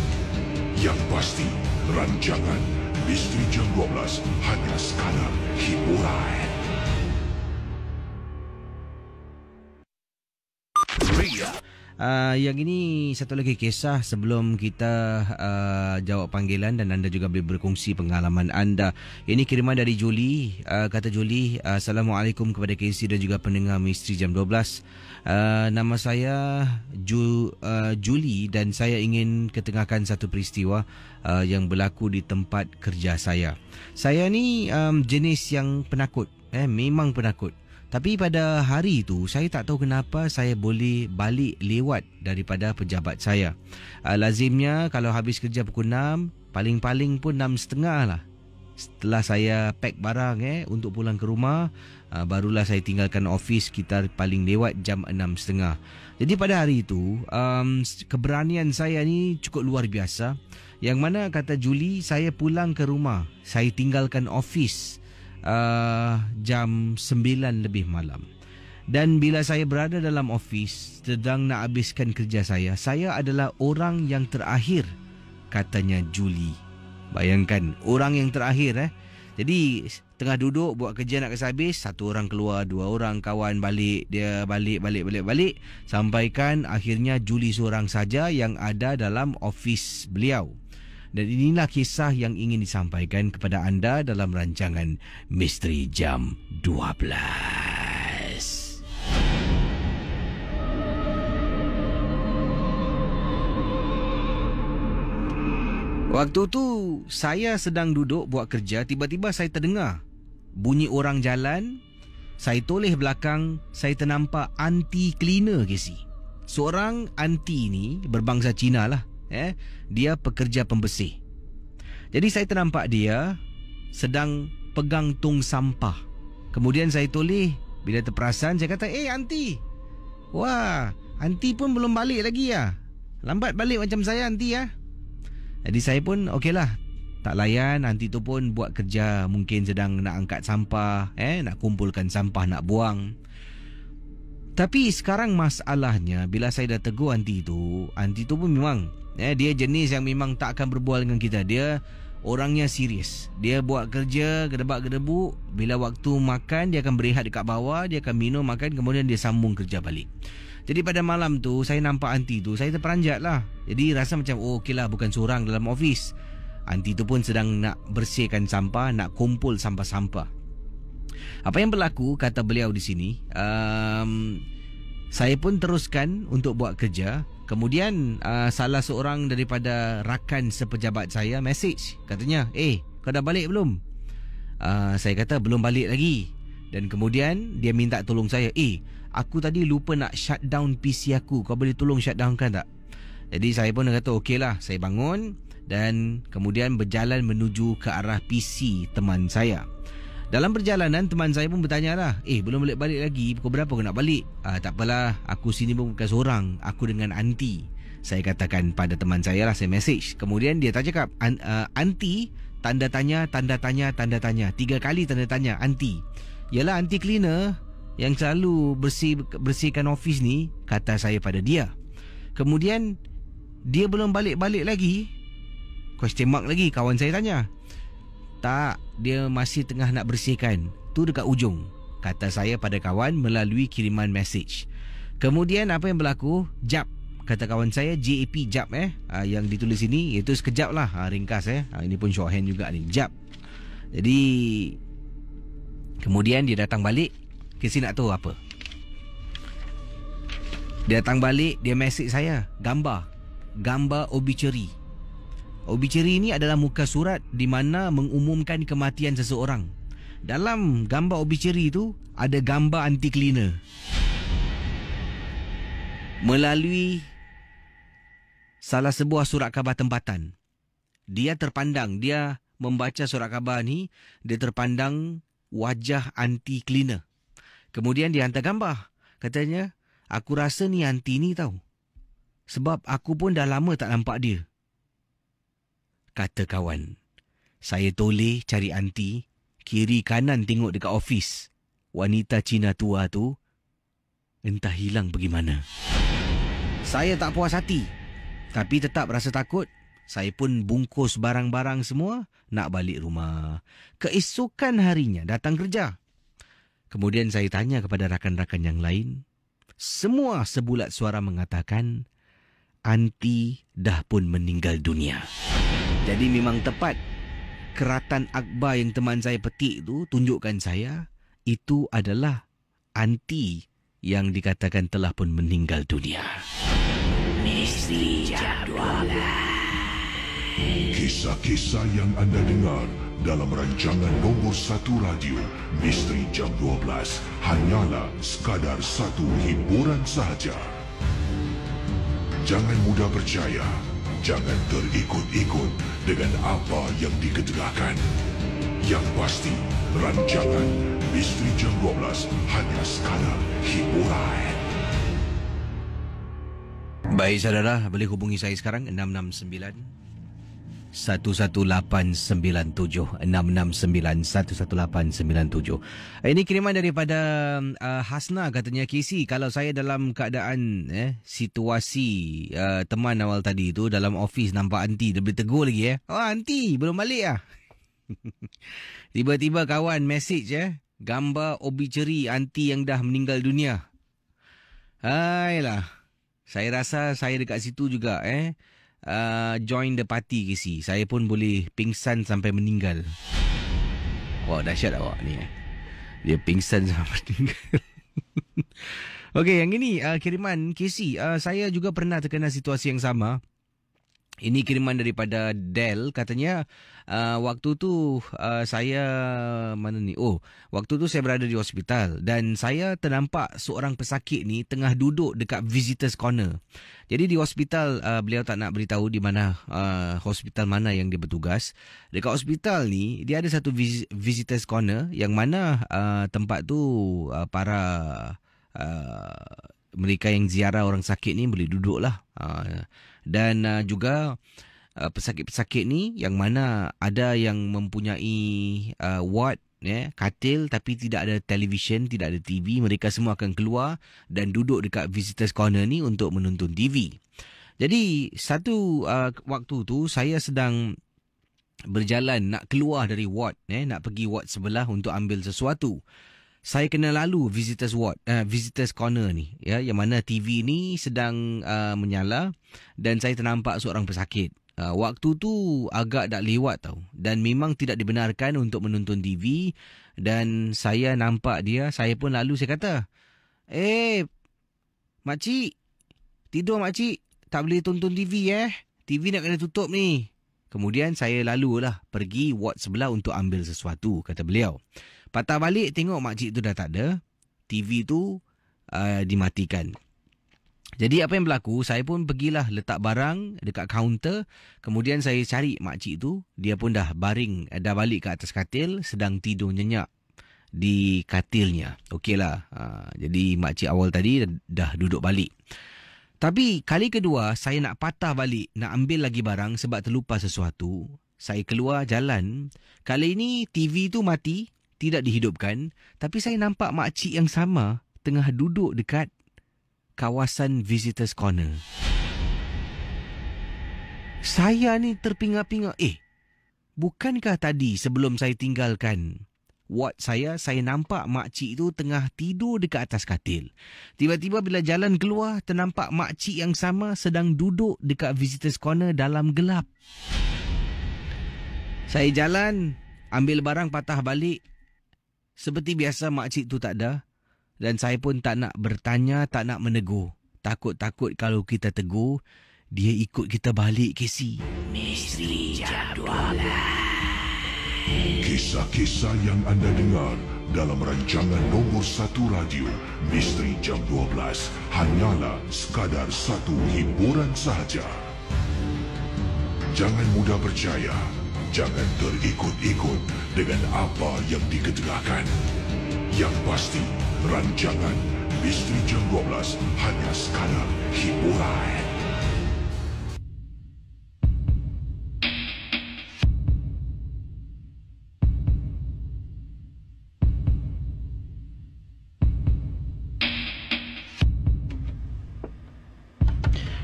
Yang pasti, rancangan Misteri Jam 12 hanya sekadar hiburan. Yang ini satu lagi kisah sebelum kita jawab panggilan dan anda juga boleh berkongsi pengalaman anda. Ini kiriman dari Julie. Kata Julie, Assalamualaikum kepada KC dan juga pendengar Misteri Jam 12. Nama saya Julie dan saya ingin ketengahkan satu peristiwa yang berlaku di tempat kerja saya. Saya ni jenis yang penakut, memang penakut. Tapi pada hari itu, saya tak tahu kenapa saya boleh balik lewat daripada pejabat saya. Lazimnya kalau habis kerja pukul 6, paling-paling pun 6.30 lah. Setelah saya pack barang untuk pulang ke rumah, barulah saya tinggalkan office sekitar paling lewat jam 6.30. Jadi pada hari itu, keberanian saya ni cukup luar biasa. Yang mana kata Julie, saya pulang ke rumah. Saya tinggalkan office jam 9 lebih malam. Dan bila saya berada dalam ofis sedang nak habiskan kerja saya adalah orang yang terakhir, katanya Julie. Bayangkan, orang yang terakhir. Jadi tengah duduk buat kerja nak kasi habis, satu orang keluar, dua orang kawan balik, dia balik, sampaikan akhirnya Julie seorang saja yang ada dalam ofis beliau. Dan inilah kisah yang ingin disampaikan kepada anda dalam rancangan Misteri Jam 12. Waktu tu saya sedang duduk buat kerja, tiba-tiba saya terdengar bunyi orang jalan. Saya toleh belakang, saya ternampak aunty cleaner Casey. Seorang aunty ni berbangsa Cina lah. Dia pekerja pembersih. Jadi saya ternampak dia sedang pegang tong sampah. Kemudian saya toleh, bila terperasan saya kata, aunty. Wah, aunty pun belum balik lagi ya. Lambat balik macam saya aunty ya. Jadi saya pun okeylah, tak layan. Aunty tu pun buat kerja, mungkin sedang nak angkat sampah, nak kumpulkan sampah nak buang. Tapi sekarang masalahnya, bila saya dah tegur aunty tu pun memang dia jenis yang memang tak akan berbual dengan kita. Dia orangnya serius. Dia buat kerja gedebak-gedebuk. Bila waktu makan, dia akan berehat dekat bawah, dia akan minum makan, kemudian dia sambung kerja balik. Jadi pada malam tu saya nampak aunty tu, saya terperanjat lah. Jadi rasa macam okeylah, bukan seorang dalam office. Aunty tu pun sedang nak bersihkan sampah, nak kumpul sampah-sampah. Apa yang berlaku, kata beliau di sini, saya pun teruskan untuk buat kerja. Kemudian salah seorang daripada rakan sepejabat saya message, katanya, kau dah balik belum? Saya kata belum balik lagi. Dan kemudian dia minta tolong saya, aku tadi lupa nak shut down PC aku, kau boleh tolong shut down kan tak? Jadi saya pun kata okeylah. Saya bangun dan kemudian berjalan menuju ke arah PC teman saya. Dalam perjalanan, teman saya pun bertanya lah, belum balik lagi, pukul berapa kau nak balik? Tak apalah, aku sini pun bukan seorang, aku dengan aunty. Saya katakan pada teman saya lah, saya message. Kemudian dia tak cakap, aunty, tanda tanya, 3 kali tanda tanya, aunty. Yalah, aunty cleaner yang selalu bersihkan office ni, kata saya pada dia. Kemudian dia belum balik-balik lagi? Question mark lagi, kawan saya tanya. Tak, dia masih tengah nak bersihkan. Tu dekat ujung, kata saya pada kawan melalui kiriman message. Kemudian apa yang berlaku? Jap, kata kawan saya, JAP, jap yang ditulis ini, iaitu sekejap lah, ringkas ini pun shorthand juga ni, jap. Jadi kemudian dia datang balik. Kesi nak tahu apa? Dia datang balik, dia message saya gambar obituary. Obituary ni adalah muka surat di mana mengumumkan kematian seseorang. Dalam gambar obituary tu ada gambar aunty cleaner. Melalui salah sebuah surat khabar tempatan, dia terpandang, dia membaca surat khabar ni, dia terpandang wajah aunty cleaner. Kemudian dia hantar gambar. Katanya, aku rasa ni aunty ni tahu, sebab aku pun dah lama tak nampak dia. Kata kawan. Saya toleh cari aunty, kiri kanan tengok dekat office. Wanita Cina tua tu entah hilang bagaimana. Saya tak puas hati, tapi tetap rasa takut. Saya pun bungkus barang-barang semua, nak balik rumah. Keesokan harinya datang kerja. Kemudian saya tanya kepada rakan-rakan yang lain. Semua sebulat suara mengatakan aunty dah pun meninggal dunia. Jadi memang tepat. Keratan akhbar yang teman saya petik tu tunjukkan saya, itu adalah aunty yang dikatakan telah pun meninggal dunia. Misteri Jam 12. Kisah-kisah yang anda dengar dalam rancangan nombor 1 radio Misteri Jam 12 hanyalah sekadar satu hiburan sahaja. Jangan mudah percaya, jangan terikut-ikut dengan apa yang dikedengarkan. Yang pasti, rancangan Misteri Jam 12 hanya sekadar hiburan. Baik saudara, boleh hubungi saya sekarang 669 1189 Ini kiriman daripada Hasna, katanya, KC, kalau saya dalam keadaan situasi teman awal tadi tu dalam office nampak aunty, dia boleh tegur lagi Oh aunty belum balik ah. Tiba-tiba kawan message gambar obituary aunty yang dah meninggal dunia. Hailah, saya rasa saya dekat situ juga join the party KC. Saya pun boleh pingsan sampai meninggal. Wah, dahsyat awak ni. Dia pingsan sampai meninggal. Okey, yang ini kiriman KC. Saya juga pernah terkena situasi yang sama. Ini kiriman daripada Del, katanya waktu tu saya mana ni? Waktu tu saya berada di hospital dan saya ternampak seorang pesakit ni tengah duduk dekat visitors corner. Jadi di hospital beliau tak nak beritahu di mana hospital mana yang dia bertugas. Dekat hospital ni dia ada satu visitors corner yang mana tempat tu para mereka yang ziarah orang sakit ni boleh duduk lah. Dan juga pesakit-pesakit ni yang mana ada yang mempunyai ward, katil tapi tidak ada televisyen, tidak ada TV. Mereka semua akan keluar dan duduk dekat visitors corner ni untuk menonton TV. Jadi satu waktu tu saya sedang berjalan nak keluar dari ward, nak pergi ward sebelah untuk ambil sesuatu. Saya kena lalu visitors ward, visitors corner ni, yang mana TV ni sedang menyala dan saya ternampak seorang pesakit. Waktu tu agak dah lewat tau, dan memang tidak dibenarkan untuk menonton TV. Dan saya nampak dia, saya pun lalu, saya kata, makcik, tidur makcik, tak boleh tonton TV TV nak kena tutup ni. Kemudian saya lalulah pergi ward sebelah untuk ambil sesuatu, kata beliau. Patah balik tengok makcik tu dah tak ada. TV tu dimatikan. Jadi apa yang berlaku, saya pun pergilah letak barang dekat kaunter. Kemudian saya cari makcik tu. Dia pun dah baring, dah balik ke atas katil, sedang tidur nyenyak di katilnya. Okeylah. Jadi makcik awal tadi dah duduk balik. Tapi kali kedua saya nak patah balik, nak ambil lagi barang sebab terlupa sesuatu. Saya keluar jalan. Kali ini TV tu mati, tidak dihidupkan, tapi saya nampak makcik yang sama tengah duduk dekat kawasan visitors corner. Saya ni terpinga-pinga, bukankah tadi sebelum saya tinggalkan ward saya nampak makcik tu tengah tidur dekat atas katil. Tiba-tiba bila jalan keluar, ternampak makcik yang sama sedang duduk dekat visitors corner dalam gelap. Saya jalan, ambil barang, patah balik. Seperti biasa makcik tu tak ada. Dan saya pun tak nak bertanya, tak nak menegur. Takut-takut kalau kita tegur, dia ikut kita balik, KC. Misteri Jam 12. Kisah-kisah yang anda dengar dalam rancangan nombor 1 radio Misteri Jam 12 hanyalah sekadar satu hiburan sahaja. Jangan mudah percaya. Jangan terikut-ikut dengan apa yang diketengahkan. Yang pasti, rancangan Misteri Jam 12 hanya sekadar hiburan.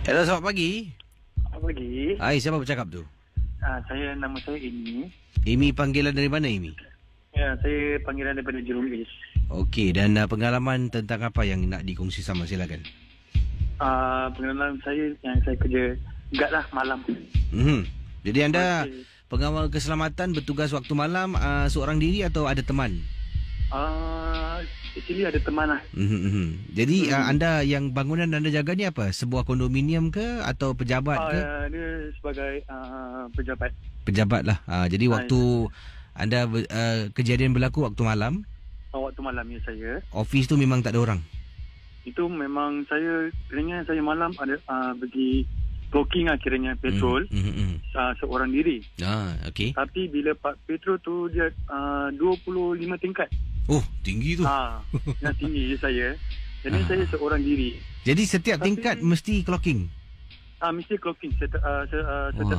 Hello, selamat pagi. Selamat pagi. Hai, siapa bercakap tu? Nama saya Amy. Amy, panggilan dari mana, Amy? Ya, saya panggilan daripada Jurong East. Okey, dan pengalaman tentang apa yang nak dikongsi sama, silakan. Pengalaman saya yang saya kerja guard lah malam. Jadi anda pengawal keselamatan bertugas waktu malam seorang diri atau ada teman? Actually ada teman lah. Jadi anda yang bangunan anda jaga ni apa? Sebuah kondominium ke atau pejabat ke? Dia sebagai pejabat. Pejabat lah. Jadi waktu anda kejadian berlaku waktu malam? Waktu malam ya saya. Office tu memang tak ada orang? Itu memang saya, kiranya saya malam ada pergi blocking lah kiranya petrol. Seorang diri. Okey. Tapi bila Pak petrol tu dia 25 tingkat. Oh, tinggi tu. Yang tinggi je saya. Jadi saya seorang diri. Jadi setiap tingkat mesti clocking? Mesti clocking setiap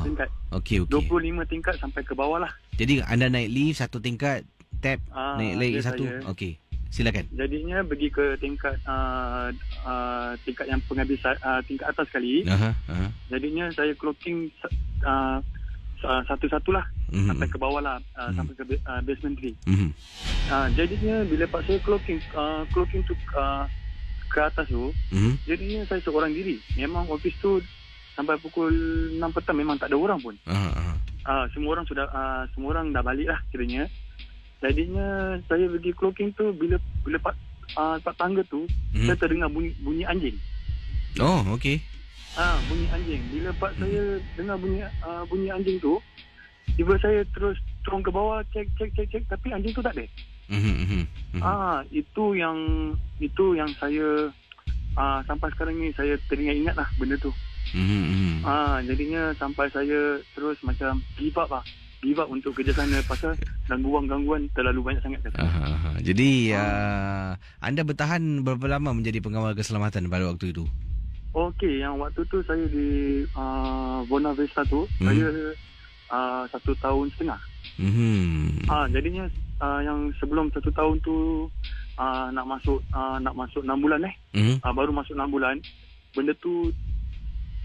tingkat. Okey. 25 tingkat sampai ke bawah lah. Jadi anda naik lift satu tingkat, tap naik lagi satu. Okey. Silakan. Jadinya pergi ke tingkat tingkat yang penghabisan tingkat atas sekali. Jadinya saya clocking satu-satulah sampai ke bawah lah, sampai ke basement 3. Jadinya bila pak saya clocking tu ke atas tu, jadinya saya seorang diri. Memang office tu sampai pukul 6 petang memang tak ada orang pun. Semua orang dah balik lah kiranya. Jadinya saya pergi clocking tu bila pak tangga tu, saya terdengar bunyi anjing. Oh, okey. Bunyi anjing. Bila pak saya dengar bunyi anjing tu, tiba saya terus turun ke bawah cek tapi anjing tu tak ada. Itu yang saya sampai sekarang ni saya teringat lah benda tu. Jadinya sampai saya terus macam give up untuk kerja sana pasal gangguan terlalu banyak sangat. Jadi anda bertahan berapa lama menjadi pengawal keselamatan pada waktu itu? Okey, yang waktu tu saya di Buona Vista tu, saya 1 tahun setengah. Jadinya yang sebelum 1 tahun tu nak masuk 6 bulan baru masuk 6 bulan benda tu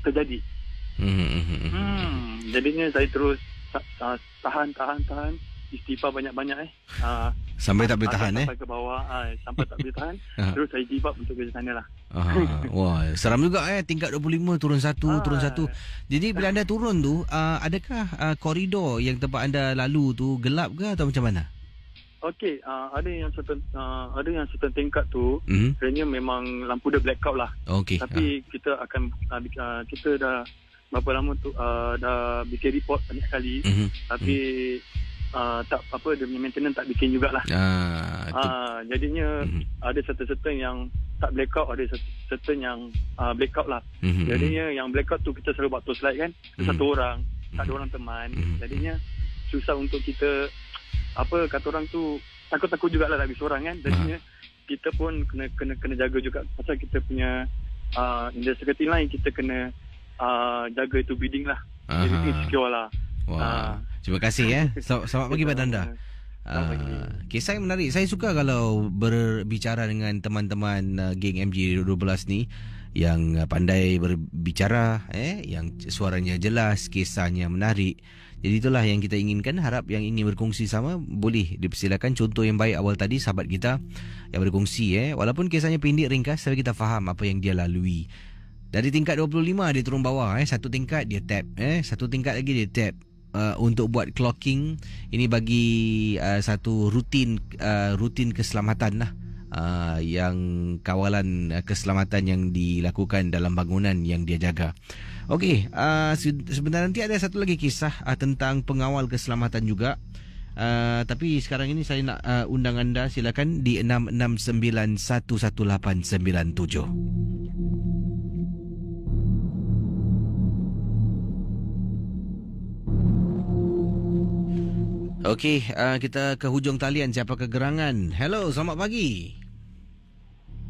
terjadi. Jadinya saya terus tahan istighfar banyak-banyak sampai tak boleh tahan sampai ke bawah sampai tak boleh tahan. Terus saya give up untuk kerja sana lah. Wah, seram juga tingkat 25 turun satu. Jadi bila anda turun tu adakah koridor yang tempat anda lalu tu gelap ke atau macam mana? Okey, ada yang certain tingkat tu sebenarnya memang lampu dia blackout lah. Okey. Tapi kita akan kita dah berapa lama tu dah bikin report banyak kali. Tapi tak apa, dia punya maintenance tak bikin jugalah. Jadinya ada certain yang tak blackout, ada certain yang blackout lah. Jadinya yang blackout tu kita selalu buat toast light kan, satu orang, tak ada orang teman. Jadinya susah untuk kita kata orang tu takut jugalah nak habis orang kan. Jadinya kita pun kena jaga juga pasal kita punya industri lain, kita kena jaga itu bidding lah. Jadi secure lah. Wah. Terima kasih Selamat pagi pada anda. Kisah yang menarik. Saya suka kalau berbicara dengan teman-teman geng MG12 ni yang pandai berbicara, yang suaranya jelas, kisahnya menarik. Jadi itulah yang kita inginkan. Harap yang ingin berkongsi sama boleh dipersilakan. Contoh yang baik awal tadi sahabat kita yang berkongsi walaupun kisahnya pendek ringkas, tapi kita faham apa yang dia lalui. Dari tingkat 25 dia turun bawah, satu tingkat dia tap, satu tingkat lagi dia tap. Untuk buat clocking ini bagi satu rutin keselamatan lah, yang kawalan keselamatan yang dilakukan dalam bangunan yang dia jaga. Okey, sebentar nanti ada satu lagi kisah tentang pengawal keselamatan juga. Tapi sekarang ini saya nak undang anda, silakan di 66911897. Okey, kita ke hujung talian. Siapa kegerangan? Hello, selamat pagi.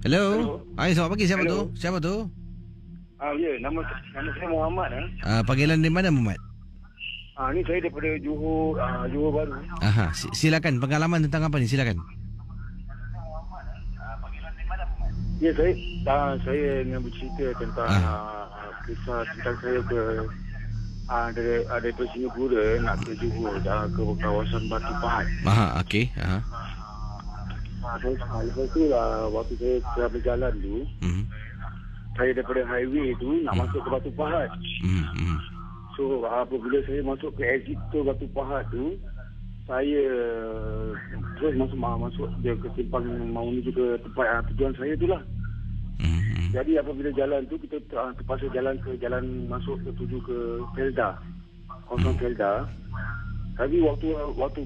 Hello. Hai, selamat pagi. Siapa tu? Ya, nama saya Muhammad. Panggilan dari mana, Muhammad? Ni saya daripada Johor Baru. Silakan, pengalaman tentang apa ni? Silakan. Ya, saya nak bercerita tentang kisah tentang saya dari Singapura nak ke Johor, ke kawasan Batu Pahat. Okey. Lepas tu waktu saya berjalan tu, saya daripada highway tu nak masuk ke Batu Pahat. So apabila saya masuk ke exit tu Batu Pahat tu, saya terus masuk dia ke simpang mau menuju ke tempat tujuan saya tu lah. Jadi apabila jalan tu kita terpaksa jalan masuk ke tuju ke Felda, kawasan Felda. Tapi waktu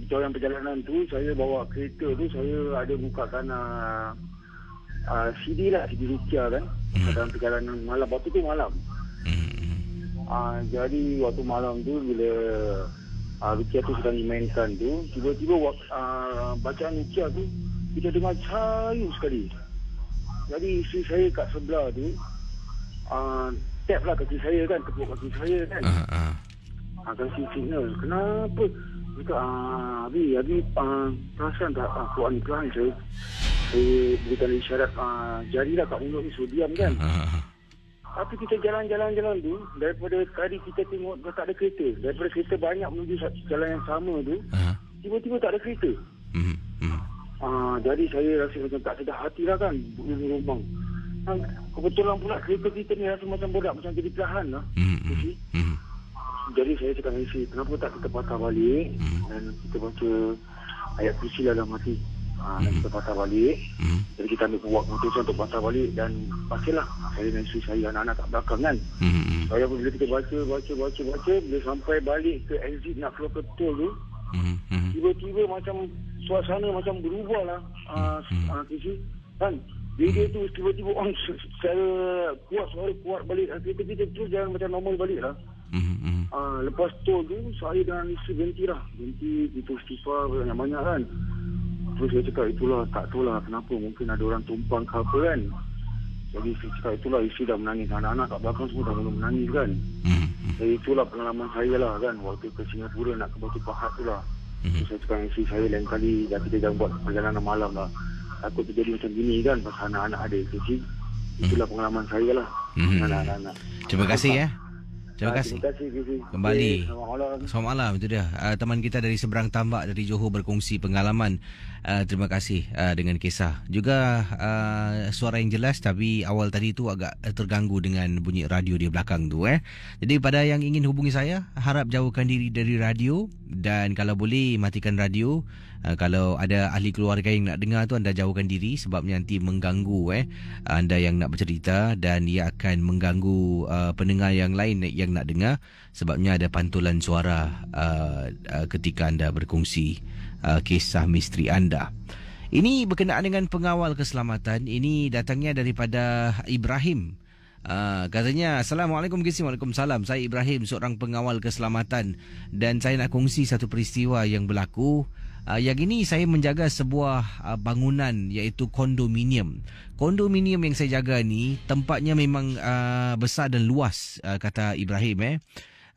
jalan perjalanan tu saya bawa kereta tu, saya ada bukakan CD Rukia kan, dalam perjalanan malam. Waktu tu malam. Jadi waktu malam tu bila Rukia tu sedang dimainkan tu, tiba-tiba bacaan Rukia tu kita dengar cayu sekali. Jadi isteri saya kat sebelah tu tap lah kaki saya kan, tepuk kaki saya kan. Kasi signal. Kenapa? Cakap, Abi, perasan tak Quran ni perlahan saya berikan isyarat jarilah kat mulut ni, so diam kan. Tapi kita jalan-jalan tu, daripada tadi kita tengok dah tak ada kereta. Daripada kereta banyak menuju jalan yang sama tu, tiba-tiba tak ada kereta. Jadi saya rasa macam tak sedar hati lah kan, rumah. Kebetulan pula kereta kita ni rasa macam bodak, macam jadi perlahan lah. Jadi saya cakap dengan isteri, kenapa tak kita patah balik dan kita baca ayat kursi dalam hati. Dan kita patah balik. Jadi kita ambil keputusan untuk patah balik dan pastilah saya dan isteri saya, anak-anak kat belakang kan. Saya bila kita baca, bila sampai balik ke exit nak keluar ke tol tu, tiba-tiba macam suasana macam berubah lah. Kan? Dia tu tiba-tiba on secara kuat, suara kuat balik. Kita terus jalan macam normal balik lah. Lepas tol tu saya dan isteri berhenti kita istighfar banyak-banyak kan. Terus saya cakap itulah, tak tahulah kenapa, mungkin ada orang tumpang ke apa kan. Jadi saya cakap itulah, isteri dah menangis, anak-anak kat belakang semua dah mula menangis kan. Jadi itulah pengalaman saya lah kan, waktu ke Singapura nak ke Batu Pahat tu lah. Terus saya cakap dengan isteri saya, lain kali dah kita jangan buat perjalanan malam lah, takut terjadi macam gini kan pasal anak-anak ada. Jadi itulah pengalaman saya lah dengan anak-anak. Terima kasih ya. Terima kasih. Kembali. Selamat malam. Itu dia. Teman kita dari seberang tambak dari Johor berkongsi pengalaman. Terima kasih dengan kisah. Juga suara yang jelas, tapi awal tadi tu agak terganggu dengan bunyi radio di belakang tu. Jadi pada yang ingin hubungi saya, harap jauhkan diri dari radio dan kalau boleh matikan radio. Kalau ada ahli keluarga yang nak dengar tu, anda jauhkan diri sebabnya nanti mengganggu anda yang nak bercerita dan ia akan mengganggu pendengar yang lain yang nak dengar sebabnya ada pantulan suara ketika anda berkongsi kisah misteri anda. Ini berkenaan dengan pengawal keselamatan. Ini datangnya daripada Ibrahim. Katanya, Assalamualaikum Kisi. Waalaikumsalam. Saya Ibrahim, seorang pengawal keselamatan dan saya nak kongsi satu peristiwa yang berlaku. Yang ini saya menjaga sebuah bangunan iaitu kondominium. Kondominium yang saya jaga ni tempatnya memang besar dan luas, kata Ibrahim.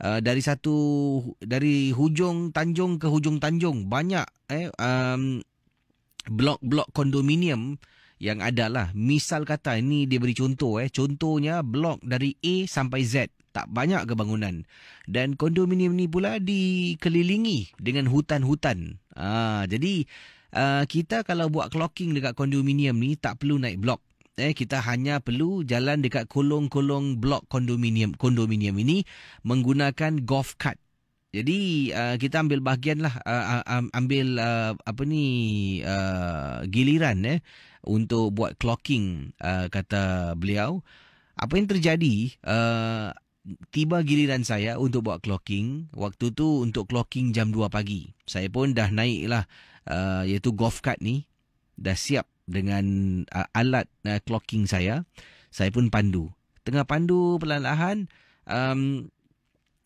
Dari hujung tanjung ke hujung tanjung banyak blok-blok kondominium yang ada lah. Misal kata ini dia beri contoh contohnya blok dari A sampai Z. Tak banyak ke bangunan. Dan kondominium ni pula dikelilingi dengan hutan-hutan. Jadi kita kalau buat clocking dekat kondominium ni tak perlu naik blok. Kita hanya perlu jalan dekat kolong-kolong blok kondominium ini menggunakan golf cart. Jadi kita ambil bahagian lah, giliran untuk buat clocking, kata beliau. Apa yang terjadi? Tiba giliran saya untuk buat clocking. Waktu tu untuk clocking jam 2 pagi. Saya pun dah naik lah iaitu golf cart ni. Dah siap dengan alat clocking saya. Saya pun pandu. Tengah pandu perlahan-lahan,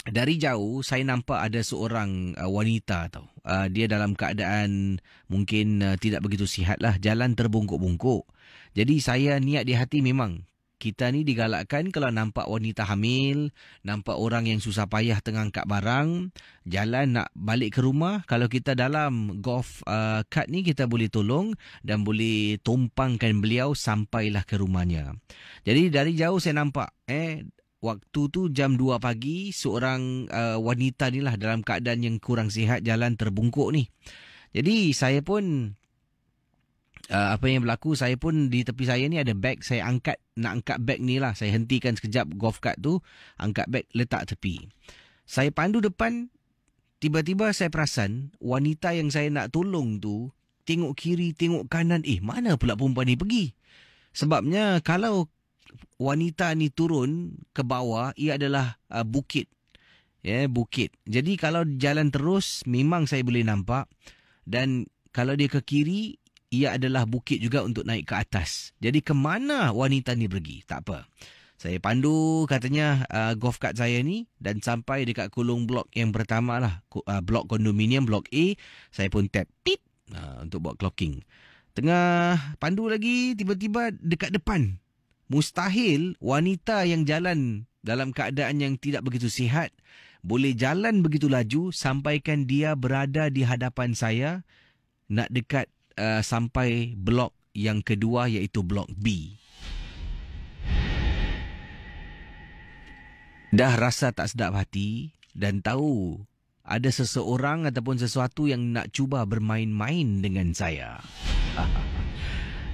dari jauh saya nampak ada seorang wanita tau. Dia dalam keadaan mungkin tidak begitu sihat lah. Jalan terbungkuk-bungkuk. Jadi saya niat di hati memang kita ni digalakkan kalau nampak wanita hamil, nampak orang yang susah payah tengah angkat barang, jalan nak balik ke rumah, kalau kita dalam golf cart ni kita boleh tolong dan boleh tumpangkan beliau sampailah ke rumahnya. Jadi dari jauh saya nampak waktu tu jam 2 pagi seorang wanita ni lah dalam keadaan yang kurang sihat, jalan terbungkuk ni. Jadi saya pun apa yang berlaku, saya pun di tepi saya ni ada beg, saya nak angkat beg ni lah. Saya hentikan sekejap golf cart tu, angkat beg, letak tepi. Saya pandu depan, tiba-tiba saya perasan wanita yang saya nak tolong tu tengok kiri, tengok kanan, mana pula perempuan ni pergi? Sebabnya kalau wanita ni turun ke bawah, ia adalah bukit. Bukit. Jadi kalau jalan terus, memang saya boleh nampak. Dan kalau dia ke kiri, ia adalah bukit juga untuk naik ke atas. Jadi ke mana wanita ni pergi? Tak apa. Saya pandu katanya golf cart saya ni dan sampai dekat kolong blok yang pertama lah. Blok kondominium, blok A. Saya pun tap tit untuk buat clocking. Tengah pandu lagi, tiba-tiba dekat depan. Mustahil wanita yang jalan dalam keadaan yang tidak begitu sihat, boleh jalan begitu laju, sampaikan dia berada di hadapan saya, nak dekat sampai blok yang kedua iaitu blok B. Dah rasa tak sedap hati dan tahu ada seseorang ataupun sesuatu yang nak cuba bermain-main dengan saya.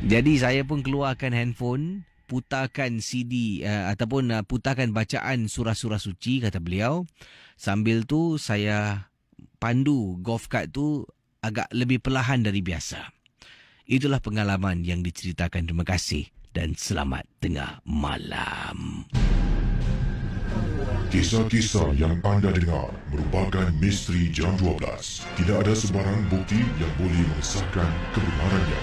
Jadi saya pun keluarkan handphone, putarkan CD ataupun putarkan bacaan surah-surah suci, kata beliau. Sambil tu saya pandu golf cart tu agak lebih perlahan dari biasa. Itulah pengalaman yang diceritakan. Terima kasih dan selamat tengah malam. Kisah-kisah yang anda dengar merupakan misteri jam 12. Tidak ada sebarang bukti yang boleh mengesahkan kebenarannya.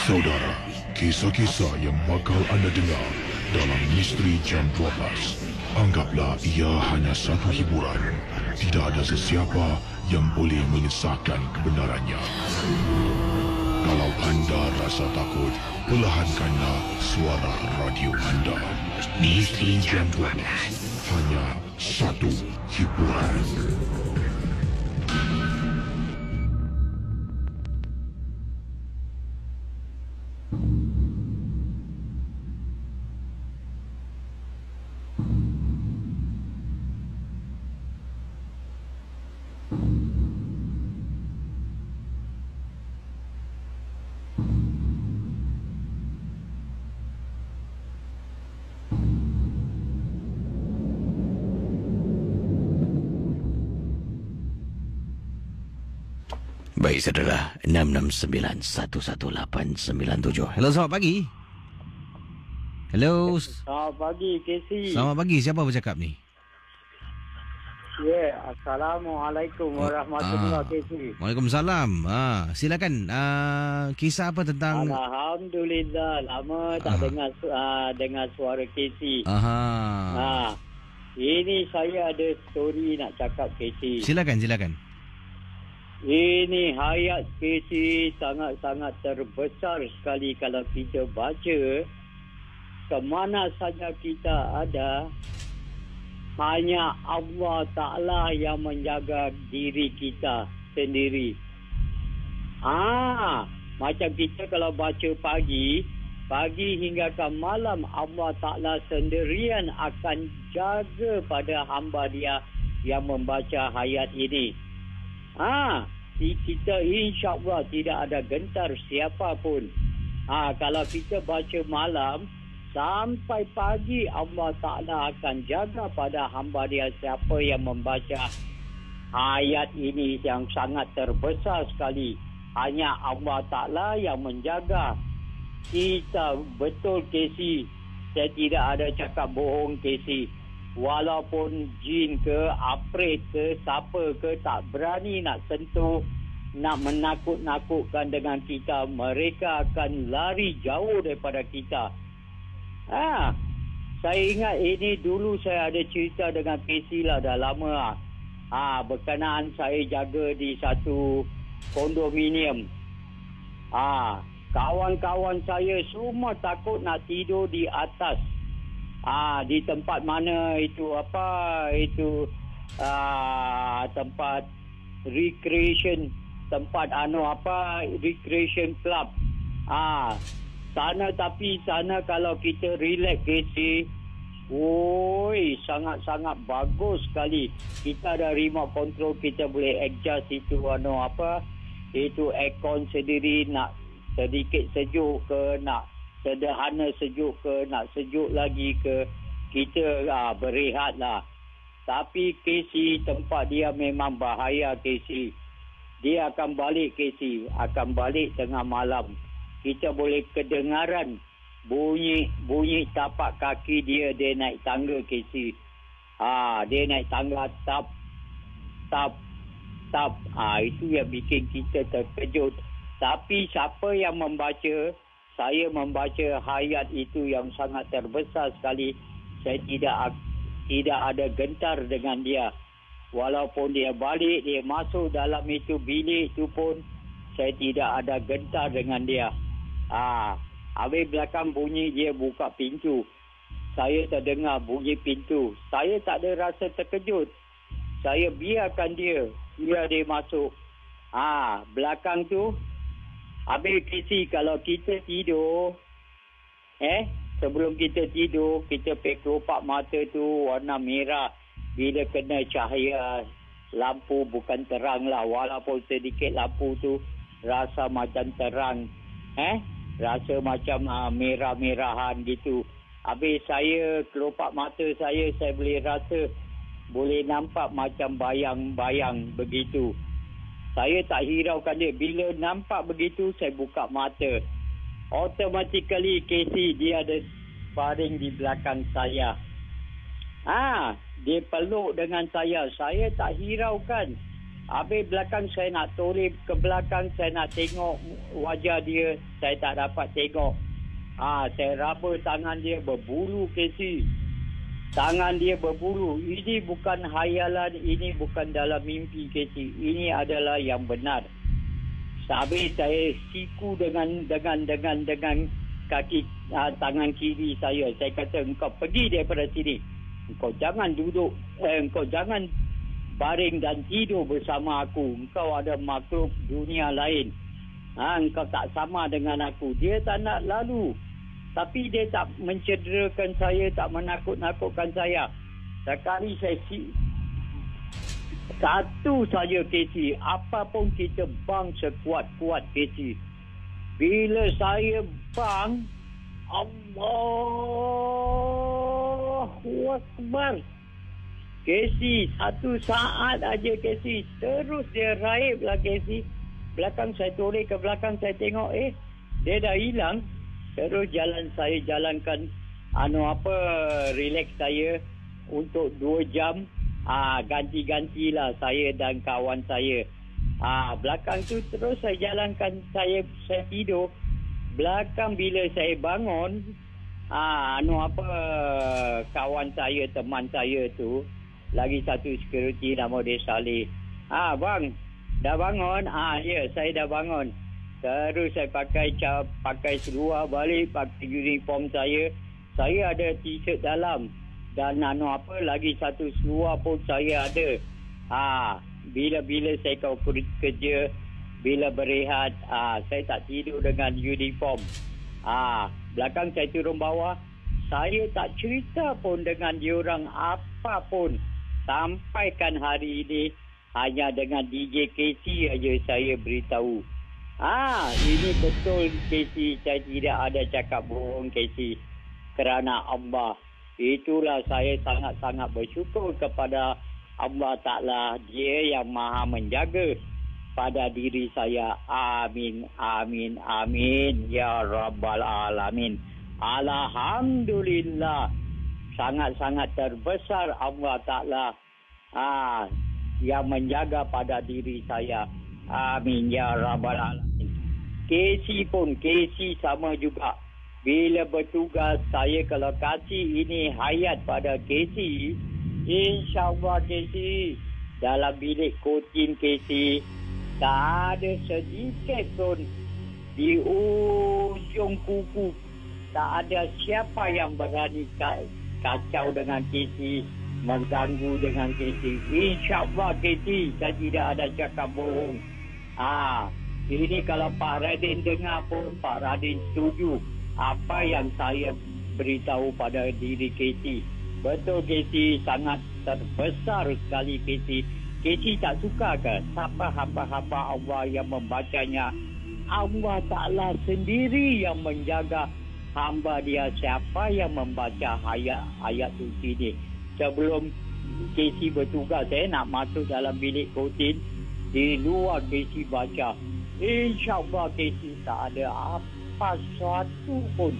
Saudara, kisah-kisah yang bakal anda dengar dalam Misteri Jam 12, anggaplah ia hanya satu hiburan. Tidak ada sesiapa yang boleh mengesahkan kebenarannya. Kalau anda rasa takut, perlahankanlah suara radio anda. Misteri Jam 12, hanya satu hiburan. Baik, saudara. 669-11897. Hello, selamat pagi. Hello. Selamat pagi, Casey. Selamat pagi. Siapa bercakap ni? Ya, Assalamualaikum warahmatullahi wabarakatuh. Waalaikumsalam. Silakan. Kisah apa tentang... Alhamdulillah, lama tak dengar suara Casey. Ini saya ada story nak cakap, Casey. Silakan. Ini hayat Casey sangat-sangat terbesar sekali kalau kita baca. Kemana saja kita ada, hanya Allah Ta'ala yang menjaga diri kita sendiri. Macam kita kalau baca pagi hingga ke malam, Allah Ta'ala sendirian akan jaga pada hamba dia yang membaca ayat ini. Kita insya-Allah tidak ada gentar siapapun. Kalau kita baca malam sampai pagi, Allah Ta'ala akan jaga pada hamba dia siapa yang membaca ayat ini yang sangat terbesar sekali. Hanya Allah Ta'ala yang menjaga kita. Betul, Casey. Saya tidak ada cakap bohong, Casey. Walaupun jin ke, apret ke, siapa ke tak berani nak sentuh nak menakut-nakutkan dengan kita, mereka akan lari jauh daripada kita. Saya ingat ini dulu saya ada cerita dengan PC lah, dah lama. Berkenaan saya jaga di satu kondominium. Kawan-kawan saya semua takut nak tidur di atas. Di tempat mana itu tempat recreation, tempat recreation club. Sana kalau kita relax KC, sangat-sangat bagus sekali. Kita ada remote control, kita boleh adjust itu itu aircon sendiri, nak sedikit sejuk ke, nak sederhana sejuk ke, nak sejuk lagi ke, kita berehat lah. Tapi KC, tempat dia memang bahaya KC. Dia akan balik KC, akan balik tengah malam. Kita boleh kedengaran bunyi tapak kaki dia naik tangga KC. Dia naik tangga tap. Itu yang bikin kita terkejut. Tapi siapa yang membaca, saya membaca hayat itu yang sangat terbesar sekali. Saya tidak ada gentar dengan dia. Walaupun dia balik, dia masuk dalam itu bilik itu pun, saya tidak ada gentar dengan dia. Habis belakang bunyi dia buka pintu. Saya terdengar bunyi pintu. Saya tak ada rasa terkejut. Saya biarkan dia. Biar dia masuk. Belakang tu, habis KC, kalau kita tidur, sebelum kita tidur, kita pakai kelopak mata tu warna merah. Bila kena cahaya lampu, bukan terang lah, walaupun sedikit lampu tu rasa macam terang, rasa macam merah-merahan gitu. Habis saya, kelopak mata saya boleh rasa, boleh nampak macam bayang-bayang begitu. Saya tak hiraukan dia. Bila nampak begitu, saya buka mata. Automatically KC, dia ada baring di belakang saya. Dia peluk dengan saya. Saya tak hiraukan. Habis belakang saya nak toleh ke belakang, saya nak tengok wajah dia, saya tak dapat tengok. Saya raba tangan dia berbulu KC. Tangan dia berbulu. Ini bukan hayalan, ini bukan dalam mimpi KC. Ini adalah yang benar. Habis saya siku dengan kaki tangan kiri saya. Saya kata, engkau pergi daripada sini. Engkau jangan duduk, engkau jangan baring dan tidur bersama aku. Engkau ada makhluk dunia lain. Engkau tak sama dengan aku. Dia tak nak lalu. Tapi dia tak mencederakan saya, tak menakut-nakutkan saya. Sekali saya satu saja KC. Apapun kita bang sekuat-kuat KC. Bila saya bang, Allahu Akbar. KC, satu saat aja KC. Terus dia raib lah KC. Belakang saya toleh ke belakang, saya tengok, dia dah hilang. Terus saya jalankan relax saya untuk 2 jam. Ganti-gantilah saya dan kawan saya. Belakang tu terus saya jalankan, saya tidur. Belakang bila saya bangun, kawan saya, teman saya tu, lagi satu security nama dia Saleh. Bang, dah bangun? Ya, saya dah bangun. Terus saya pakai seluar balik, pakai uniform saya. Saya ada t-shirt dalam. Dan lagi satu seluar pun saya ada. Bila saya kau kerja, bila berehat, saya tak tidur dengan uniform. Belakang saya turun bawah, saya tak cerita pun dengan diorang apa pun. Sampaikan hari ini, hanya dengan DJ KC aja saya beritahu. Ini betul KC, saya tidak ada cakap bohong KC. Kerana Allah. Itulah saya sangat-sangat bersyukur kepada Allah Ta'ala. Dia yang maha menjaga pada diri saya. Amin, amin, amin. Ya Rabbal Alamin. Alhamdulillah. Sangat-sangat terbesar Allah Ta'ala yang menjaga pada diri saya. Amin ya rabbal alamin. Casey sama juga. Bila bertugas saya ke lokasi ini hayat pada Casey, insya-Allah Casey dalam bilik kotin Casey tak ada sedikit pun di ujung kuku tak ada siapa yang berani kacau dengan Casey, mengganggu dengan Casey. InsyaAllah Casey, saya tidak ada cakap bohong. Ini kalau Pak Radin dengar pun, Pak Radin setuju apa yang saya beritahu pada diri Casey. Betul Casey, sangat terbesar sekali Casey. Casey tak suka ke siapa hamba-hamba Allah yang membacanya? Allah Ta'ala sendiri yang menjaga hamba dia siapa yang membaca ayat suci ini. Sebelum Casey bertugas, saya nak masuk dalam bilik kotin. Di luar Casey baca. InsyaAllah Casey tak ada apa suatu pun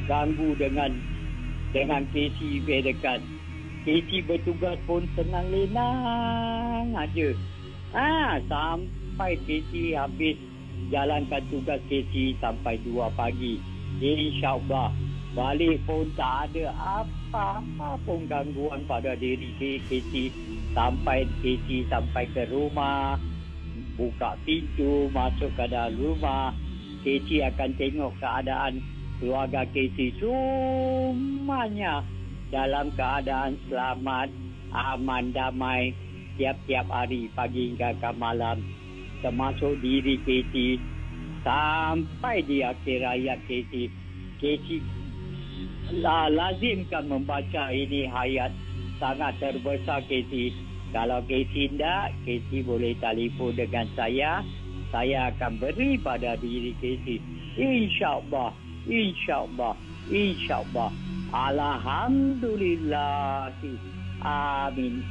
ganggu dengan Casey bedakan. Casey bertugas pun senang lenang aja. Sampai Casey habis jalankan tugas Casey sampai 2 pagi. InsyaAllah balik pun tak ada apa-apa pun gangguan pada diri Casey. Sampai Casey sampai ke rumah, buka pintu, masuk ke dalam rumah, Casey akan tengok keadaan keluarga Casey semuanya dalam keadaan selamat, aman, damai tiap-tiap hari pagi hingga ke malam, termasuk diri Casey. Sampai di akhir hayat Casey lazimkan membaca ini hayat sangat terbesar Casey. Kalau Casey tidak, Casey boleh telefon dengan saya akan beri pada diri Casey. InsyaAllah. Alhamdulillah. Amin.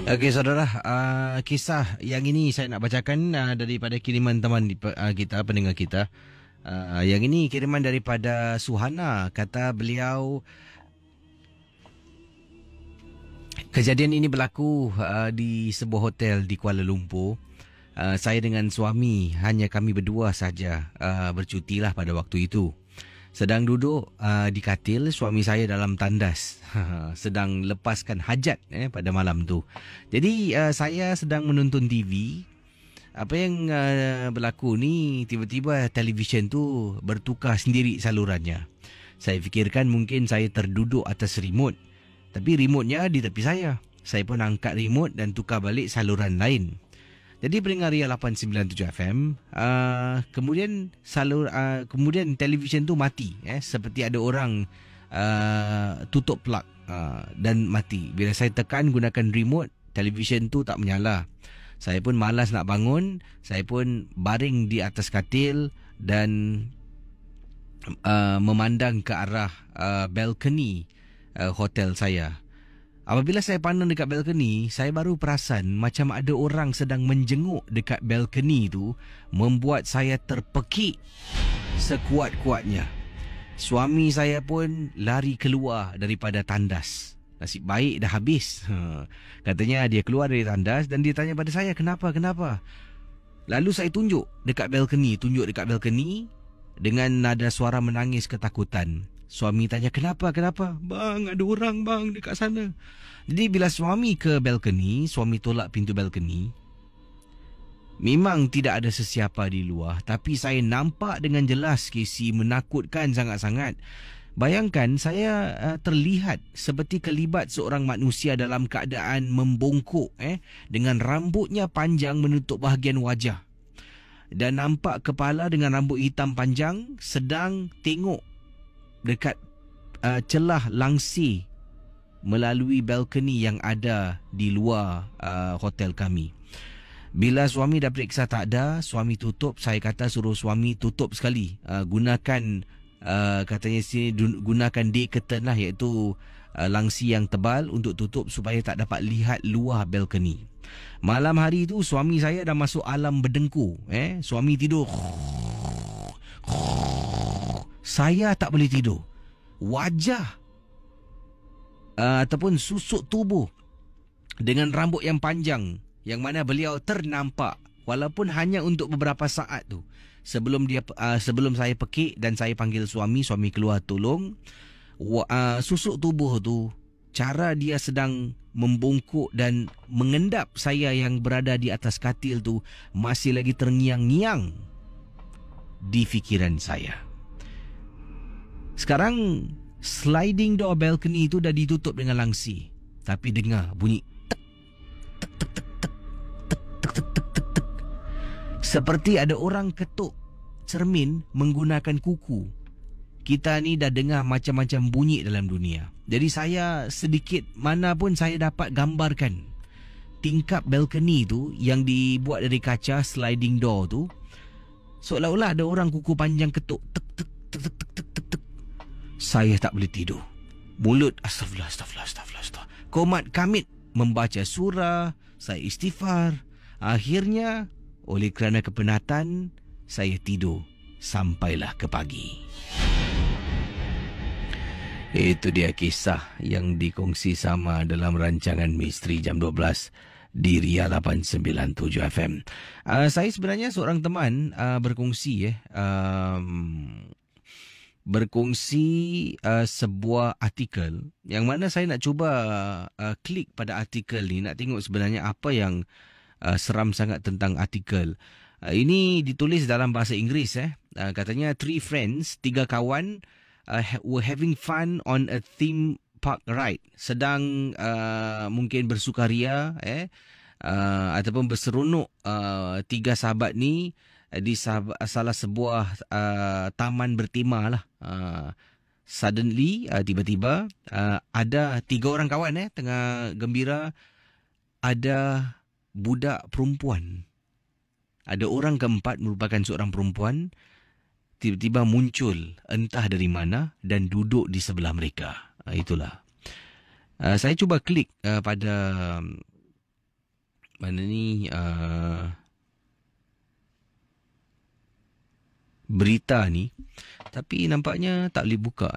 Okey saudara, kisah yang ini saya nak bacakan daripada kiriman teman kita, pendengar kita. Yang ini kiriman daripada Suhana. Kata beliau, kejadian ini berlaku di sebuah hotel di Kuala Lumpur. Saya dengan suami, hanya kami berdua saja bercutilah pada waktu itu. Sedang duduk di katil, suami saya dalam tandas sedang lepaskan hajat pada malam tu. Jadi saya sedang menonton TV. Apa yang berlaku ni, tiba-tiba televisyen tu bertukar sendiri salurannya. Saya fikirkan mungkin saya terduduk atas remote. Tapi remote-nya di tepi saya. Saya pun angkat remote dan tukar balik saluran lain. Jadi pendengar Ria 897 FM, kemudian televisyen tu mati, seperti ada orang tutup plug dan mati. Bila saya tekan gunakan remote, televisyen tu tak menyala. Saya pun malas nak bangun, saya pun baring di atas katil dan memandang ke arah balkoni hotel saya. Apabila saya pandang dekat balkoni, saya baru perasan macam ada orang sedang menjenguk dekat balkoni tu, membuat saya terpekik sekuat-kuatnya. Suami saya pun lari keluar daripada tandas. Nasib baik dah habis. Katanya dia keluar dari tandas dan dia tanya pada saya, kenapa? Lalu saya tunjuk dekat balkoni dengan nada suara menangis ketakutan. Suami tanya, kenapa? Bang, ada orang bang dekat sana. Jadi bila suami ke balkoni, suami tolak pintu balkoni. Memang tidak ada sesiapa di luar, tapi saya nampak dengan jelas Casey, menakutkan sangat-sangat. Bayangkan saya terlihat seperti kelibat seorang manusia dalam keadaan membongkok dengan rambutnya panjang menutup bahagian wajah. Dan nampak kepala dengan rambut hitam panjang sedang tengok dekat celah langsir melalui balkoni yang ada di luar hotel kami. Bila suami dah periksa tak ada, suami tutup. Saya kata suruh suami tutup sekali. Gunakan katanya sini gunakan day curtain lah, iaitu langsir yang tebal untuk tutup supaya tak dapat lihat luar balkoni. Malam hari itu suami saya dah masuk alam berdengkur. Suami tidur. Saya tak boleh tidur. Wajah ataupun susuk tubuh dengan rambut yang panjang yang mana beliau ternampak walaupun hanya untuk beberapa saat tu. Sebelum saya pekik dan saya panggil suami keluar tolong. Susuk tubuh tu, cara dia sedang membungkuk dan mengendap saya yang berada di atas katil tu masih lagi terngiang-ngiang di fikiran saya. Sekarang sliding door balcony itu dah ditutup dengan langsir, tapi dengar bunyi seperti ada orang ketuk cermin menggunakan kuku. Kita ni dah dengar macam-macam bunyi dalam dunia. Jadi saya sedikit mana pun saya dapat gambarkan tingkap balkoni tu yang dibuat dari kaca, sliding door tu, seolah-olah ada orang kuku panjang ketuk tek tek tek tek tek tek tek. Saya tak boleh tidur. Mulut astagfirullah. Komat kamit membaca surah, saya istighfar. Akhirnya oleh kerana kepenatan, saya tidur sampailah ke pagi. Itu dia kisah yang dikongsi sama dalam rancangan Misteri Jam 12 di Ria 897 FM. Saya sebenarnya seorang teman berkongsi sebuah artikel yang mana saya nak cuba klik pada artikel ni, nak tengok sebenarnya apa yang seram sangat tentang artikel. Ini ditulis dalam bahasa Inggeris. Katanya 3 friends, 3 kawan were having fun on a theme park ride. Sedang mungkin bersukaria ataupun berseronok 3 sahabat ni di salah sebuah taman bertema lah. Suddenly tiba-tiba ada 3 orang kawan tengah gembira. Ada budak perempuan. Ada orang keempat merupakan seorang perempuan. Tiba-tiba muncul entah dari mana dan duduk di sebelah mereka. Itulah. Saya cuba klik pada mana ni berita ni, tapi nampaknya tak boleh buka.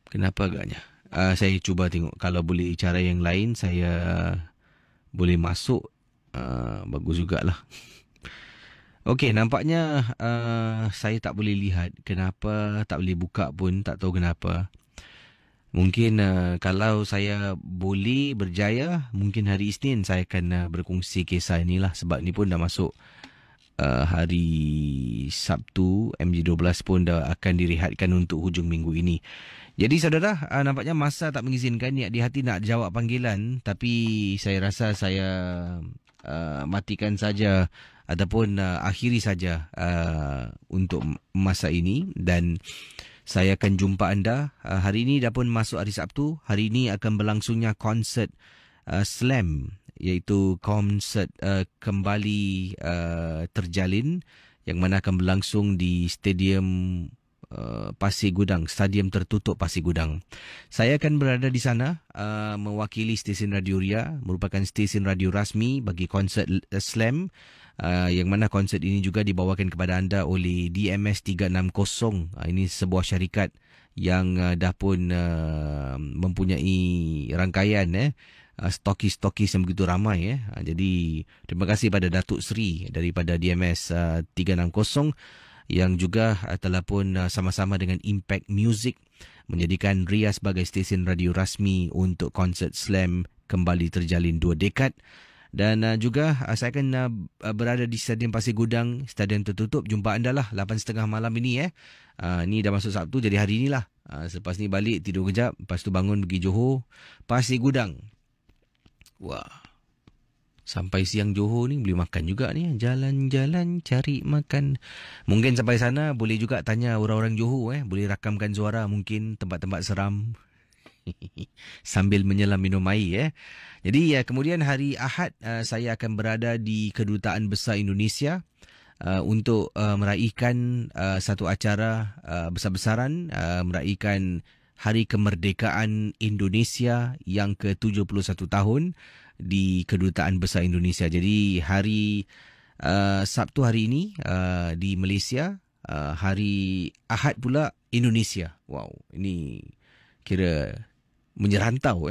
Kenapa agaknya? Saya cuba tengok kalau boleh cara yang lain saya boleh masuk. Bagus jugalah. Okey, nampaknya saya tak boleh lihat. Kenapa tak boleh buka pun tak tahu kenapa. Mungkin kalau saya boleh berjaya, mungkin hari Isnin saya akan berkongsi kisah inilah. Sebab ni pun dah masuk hari Sabtu. MJ12 pun dah akan direhatkan untuk hujung minggu ini. Jadi saudara, nampaknya masa tak mengizinkan. Niat di hati nak jawab panggilan, tapi saya rasa saya matikan saja ataupun akhiri saja untuk masa ini. Dan saya akan jumpa anda hari ini. Dah pun masuk hari Sabtu. Hari ini akan berlangsungnya konsert Slam, iaitu konsert kembali terjalin yang mana akan berlangsung di Stadium Pasir Gudang, Stadium Tertutup Pasir Gudang. Saya akan berada di sana mewakili stesen Radio Ria, merupakan stesen radio rasmi bagi konsert Slam, yang mana konsert ini juga dibawakan kepada anda oleh DMS 360. Ini sebuah syarikat yang dah pun mempunyai rangkaian stokis-stokis yang begitu ramai. Jadi terima kasih pada Datuk Seri daripada DMS 360 yang juga telah pun sama-sama dengan Impact Music menjadikan Ria sebagai stesen radio rasmi untuk konsert Slam kembali terjalin 2 dekad. Dan juga saya akan berada di Stadium Pasir Gudang, stadium tertutup. Jumpa anda lah 8.30 malam ini. Ni dah masuk Sabtu, jadi hari inilah. Selepas ni balik tidur kejap, lepas tu bangun pergi Johor, Pasir Gudang. Wah. Sampai siang Johor ni boleh makan juga ni. Jalan-jalan cari makan. Mungkin sampai sana boleh juga tanya orang-orang Johor. Boleh rakamkan suara mungkin tempat-tempat seram. Sambil menyelam minum air. Jadi kemudian hari Ahad saya akan berada di Kedutaan Besar Indonesia untuk meraihkan satu acara besar-besaran. Meraihkan Hari Kemerdekaan Indonesia yang ke-71 tahun di Kedutaan Besar Indonesia. Jadi hari Sabtu hari ini di Malaysia, hari Ahad pula Indonesia. Wow, ini kira menyerantau